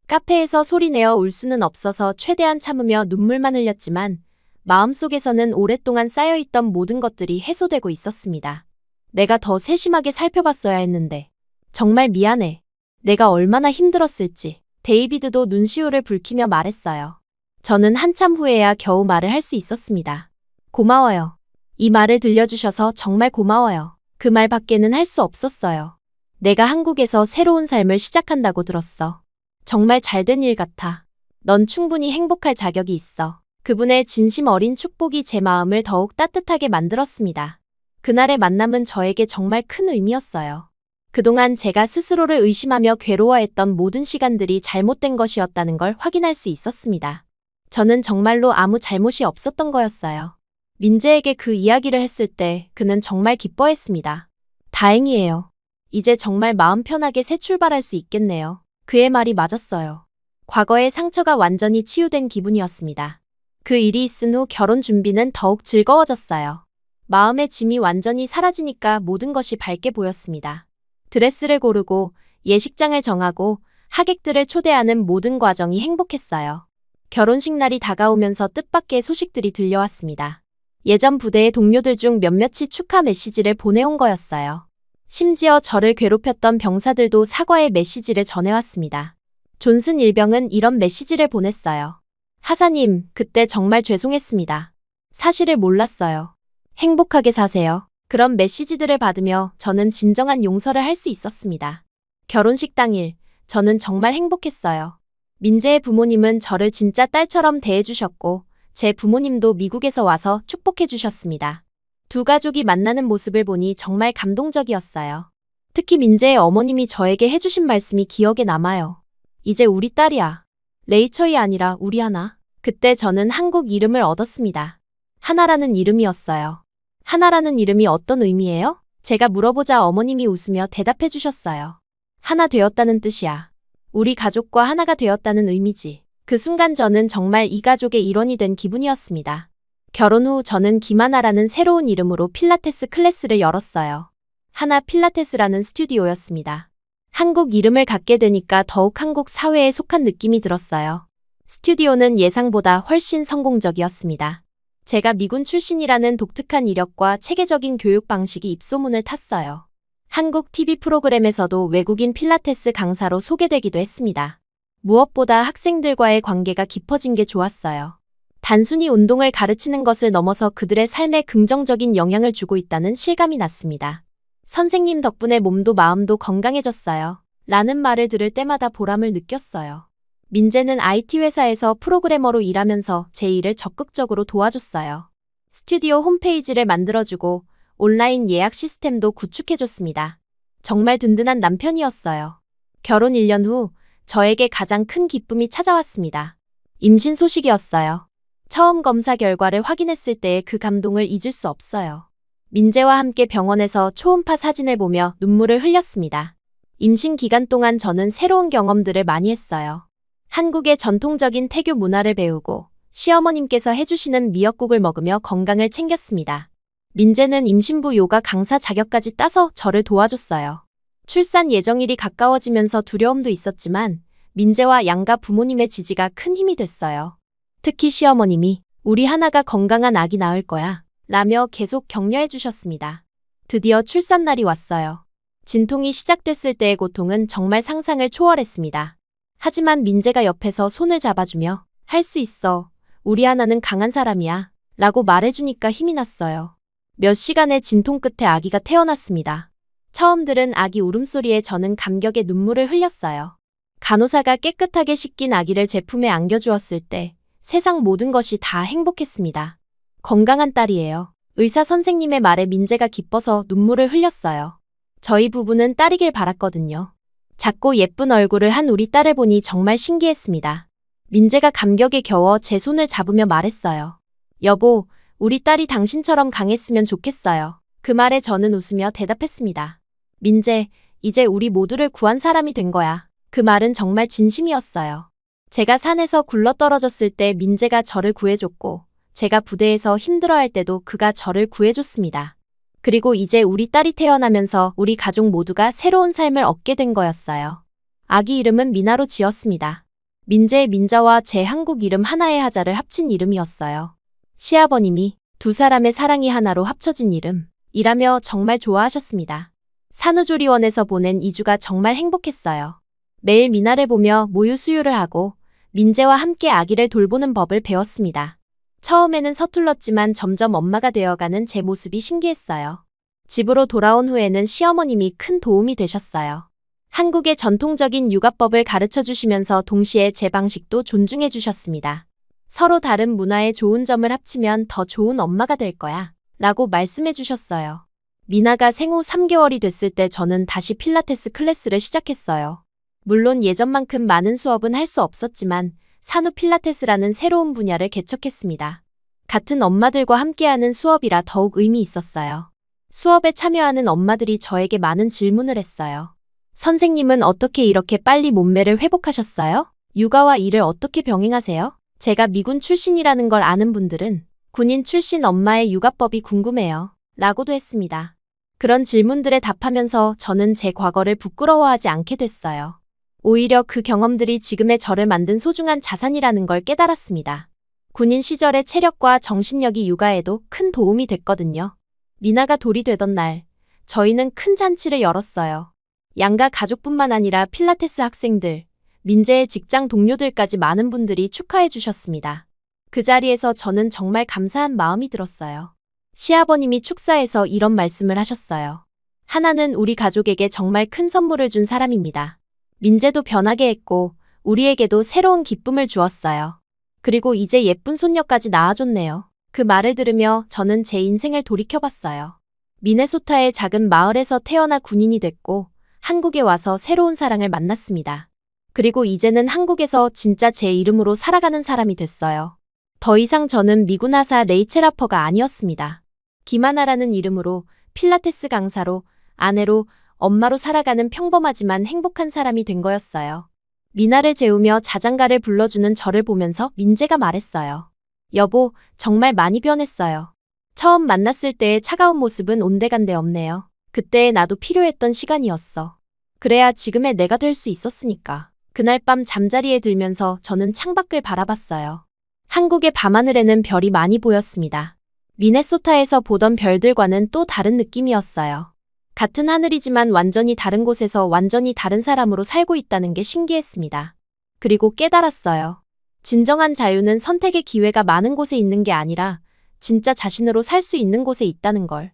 카페에서 소리내어 울 수는 없어서 최대한 참으며 눈물만 흘렸지만 마음속에서는 오랫동안 쌓여있던 모든 것들이 해소되고 있었습니다. 내가 더 세심하게 살펴봤어야 했는데. 정말 미안해. 내가 얼마나 힘들었을지. 데이비드도 눈시울을 붉히며 말했어요. 저는 한참 후에야 겨우 말을 할 수 있었습니다. 고마워요. 이 말을 들려주셔서 정말 고마워요. 그 말밖에는 할 수 없었어요. 내가 한국에서 새로운 삶을 시작한다고 들었어. 정말 잘된 일 같아. 넌 충분히 행복할 자격이 있어. 그분의 진심 어린 축복이 제 마음을 더욱 따뜻하게 만들었습니다. 그날의 만남은 저에게 정말 큰 의미였어요. 그동안 제가 스스로를 의심하며 괴로워했던 모든 시간들이 잘못된 것이었다는 걸 확인할 수 있었습니다. 저는 정말로 아무 잘못이 없었던 거였어요. 민재에게 그 이야기를 했을 때 그는 정말 기뻐했습니다. 다행이에요. 이제 정말 마음 편하게 새 출발할 수 있겠네요. 그의 말이 맞았어요. 과거의 상처가 완전히 치유된 기분이었습니다. 그 일이 있은 후 결혼 준비는 더욱 즐거워졌어요. 마음의 짐이 완전히 사라지니까 모든 것이 밝게 보였습니다. 드레스를 고르고 예식장을 정하고 하객들을 초대하는 모든 과정이 행복했어요. 결혼식 날이 다가오면서 뜻밖의 소식들이 들려왔습니다. 예전 부대의 동료들 중 몇몇이 축하 메시지를 보내온 거였어요. 심지어 저를 괴롭혔던 병사들도 사과의 메시지를 전해왔습니다. 존슨 일병은 이런 메시지를 보냈어요. 하사님, 그때 정말 죄송했습니다. 사실을 몰랐어요. 행복하게 사세요. 그런 메시지들을 받으며 저는 진정한 용서를 할 수 있었습니다. 결혼식 당일, 저는 정말 행복했어요. 민재의 부모님은 저를 진짜 딸처럼 대해주셨고, 제 부모님도 미국에서 와서 축복해주셨습니다. 두 가족이 만나는 모습을 보니 정말 감동적이었어요. 특히 민재의 어머님이 저에게 해주신 말씀이 기억에 남아요. 이제 우리 딸이야. 레이처이 아니라 우리 하나. 그때 저는 한국 이름을 얻었습니다. 하나라는 이름이었어요. 하나라는 이름이 어떤 의미예요? 제가 물어보자 어머님이 웃으며 대답해 주셨어요. 하나 되었다는 뜻이야. 우리 가족과 하나가 되었다는 의미지. 그 순간 저는 정말 이 가족의 일원이 된 기분이었습니다. 결혼 후 저는 김하나라는 새로운 이름으로 필라테스 클래스를 열었어요. 하나 필라테스라는 스튜디오였습니다. 한국 이름을 갖게 되니까 더욱 한국 사회에 속한 느낌이 들었어요. 스튜디오는 예상보다 훨씬 성공적이었습니다. 제가 미군 출신이라는 독특한 이력과 체계적인 교육 방식이 입소문을 탔어요. 한국 TV 프로그램에서도 외국인 필라테스 강사로 소개되기도 했습니다. 무엇보다 학생들과의 관계가 깊어진 게 좋았어요. 단순히 운동을 가르치는 것을 넘어서 그들의 삶에 긍정적인 영향을 주고 있다는 실감이 났습니다. 선생님 덕분에 몸도 마음도 건강해졌어요. 라는 말을 들을 때마다 보람을 느꼈어요. 민재는 IT 회사에서 프로그래머로 일하면서 제 일을 적극적으로 도와줬어요. 스튜디오 홈페이지를 만들어주고 온라인 예약 시스템도 구축해줬습니다. 정말 든든한 남편이었어요. 결혼 1년 후 저에게 가장 큰 기쁨이 찾아왔습니다. 임신 소식이었어요. 처음 검사 결과를 확인했을 때의 그 감동을 잊을 수 없어요. 민재와 함께 병원에서 초음파 사진을 보며 눈물을 흘렸습니다. 임신 기간 동안 저는 새로운 경험들을 많이 했어요. 한국의 전통적인 태교 문화를 배우고 시어머님께서 해주시는 미역국을 먹으며 건강을 챙겼습니다. 민재는 임신부 요가 강사 자격까지 따서 저를 도와줬어요. 출산 예정일이 가까워지면서 두려움도 있었지만 민재와 양가 부모님의 지지가 큰 힘이 됐어요. 특히 시어머님이 우리 하나가 건강한 아기 낳을 거야 라며 계속 격려해 주셨습니다. 드디어 출산날이 왔어요. 진통이 시작됐을 때의 고통은 정말 상상을 초월했습니다. 하지만 민재가 옆에서 손을 잡아주며 할 수 있어. 우리 하나는 강한 사람이야. 라고 말해주니까 힘이 났어요. 몇 시간의 진통 끝에 아기가 태어났습니다. 처음 들은 아기 울음소리에 저는 감격의 눈물을 흘렸어요. 간호사가 깨끗하게 씻긴 아기를 제 품에 안겨주었을 때 세상 모든 것이 다 행복했습니다. 건강한 딸이에요. 의사 선생님의 말에 민재가 기뻐서 눈물을 흘렸어요. 저희 부부는 딸이길 바랐거든요. 작고 예쁜 얼굴을 한 우리 딸을 보니 정말 신기했습니다. 민재가 감격에 겨워 제 손을 잡으며 말했어요. 여보, 우리 딸이 당신처럼 강했으면 좋겠어요. 그 말에 저는 웃으며 대답했습니다. 민재, 이제 우리 모두를 구한 사람이 된 거야. 그 말은 정말 진심이었어요. 제가 산에서 굴러떨어졌을 때 민재가 저를 구해줬고 제가 부대에서 힘들어할 때도 그가 저를 구해줬습니다. 그리고 이제 우리 딸이 태어나면서 우리 가족 모두가 새로운 삶을 얻게 된 거였어요. 아기 이름은 미나로 지었습니다. 민재의 민자와 제 한국 이름 하나의 하자를 합친 이름이었어요. 시아버님이 두 사람의 사랑이 하나로 합쳐진 이름이라며 정말 좋아하셨습니다. 산후조리원에서 보낸 2주가 정말 행복했어요. 매일 미나를 보며 모유 수유를 하고 민재와 함께 아기를 돌보는 법을 배웠습니다. 처음에는 서툴렀지만 점점 엄마가 되어가는 제 모습이 신기했어요. 집으로 돌아온 후에는 시어머님이 큰 도움이 되셨어요. 한국의 전통적인 육아법을 가르쳐 주시면서 동시에 제 방식도 존중해 주셨습니다. 서로 다른 문화의 좋은 점을 합치면 더 좋은 엄마가 될 거야 라고 말씀해 주셨어요. 미나가 생후 3개월이 됐을 때 저는 다시 필라테스 클래스를 시작했어요. 물론 예전만큼 많은 수업은 할 수 없었지만 산후 필라테스라는 새로운 분야를 개척했습니다. 같은 엄마들과 함께하는 수업이라 더욱 의미 있었어요. 수업에 참여하는 엄마들이 저에게 많은 질문을 했어요. 선생님은 어떻게 이렇게 빨리 몸매를 회복하셨어요? 육아와 일을 어떻게 병행하세요? 제가 미군 출신이라는 걸 아는 분들은 군인 출신 엄마의 육아법이 궁금해요. 라고도 했습니다. 그런 질문들에 답하면서 저는 제 과거를 부끄러워하지 않게 됐어요. 오히려 그 경험들이 지금의 저를 만든 소중한 자산이라는 걸 깨달았습니다. 군인 시절의 체력과 정신력이 육아에도 큰 도움이 됐거든요. 미나가 돌이 되던 날, 저희는 큰 잔치를 열었어요. 양가 가족뿐만 아니라 필라테스 학생들, 민재의 직장 동료들까지 많은 분들이 축하해 주셨습니다. 그 자리에서 저는 정말 감사한 마음이 들었어요. 시아버님이 축사에서 이런 말씀을 하셨어요. 하나는 우리 가족에게 정말 큰 선물을 준 사람입니다. 민재도 변하게 했고 우리에게도 새로운 기쁨을 주었어요. 그리고 이제 예쁜 손녀까지 낳아줬네요. 그 말을 들으며 저는 제 인생을 돌이켜봤어요. 미네소타의 작은 마을에서 태어나 군인이 됐고 한국에 와서 새로운 사랑을 만났습니다. 그리고 이제는 한국에서 진짜 제 이름으로 살아가는 사람이 됐어요. 더 이상 저는 미군 하사 레이첼 하퍼가 아니었습니다. 김하나라는 이름으로 필라테스 강사로, 아내로, 엄마로 살아가는 평범하지만 행복한 사람이 된 거였어요. 미나를 재우며 자장가를 불러주는 저를 보면서 민재가 말했어요. 여보, 정말 많이 변했어요. 처음 만났을 때의 차가운 모습은 온데간데 없네요. 그때의 나도 필요했던 시간이었어. 그래야 지금의 내가 될 수 있었으니까. 그날 밤 잠자리에 들면서 저는 창밖을 바라봤어요. 한국의 밤하늘에는 별이 많이 보였습니다. 미네소타에서 보던 별들과는 또 다른 느낌이었어요. 같은 하늘이지만 완전히 다른 곳에서 완전히 다른 사람으로 살고 있다는 게 신기했습니다. 그리고 깨달았어요. 진정한 자유는 선택의 기회가 많은 곳에 있는 게 아니라 진짜 자신으로 살 수 있는 곳에 있다는 걸.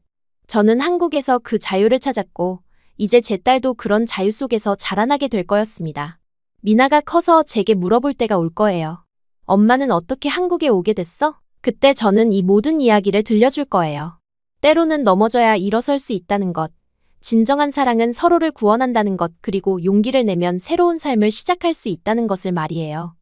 저는 한국에서 그 자유를 찾았고 이제 제 딸도 그런 자유 속에서 자라나게 될 거였습니다. 미나가 커서 제게 물어볼 때가 올 거예요. 엄마는 어떻게 한국에 오게 됐어? 그때 저는 이 모든 이야기를 들려줄 거예요. 때로는 넘어져야 일어설 수 있다는 것, 진정한 사랑은 서로를 구원한다는 것, 그리고 용기를 내면 새로운 삶을 시작할 수 있다는 것을 말이에요.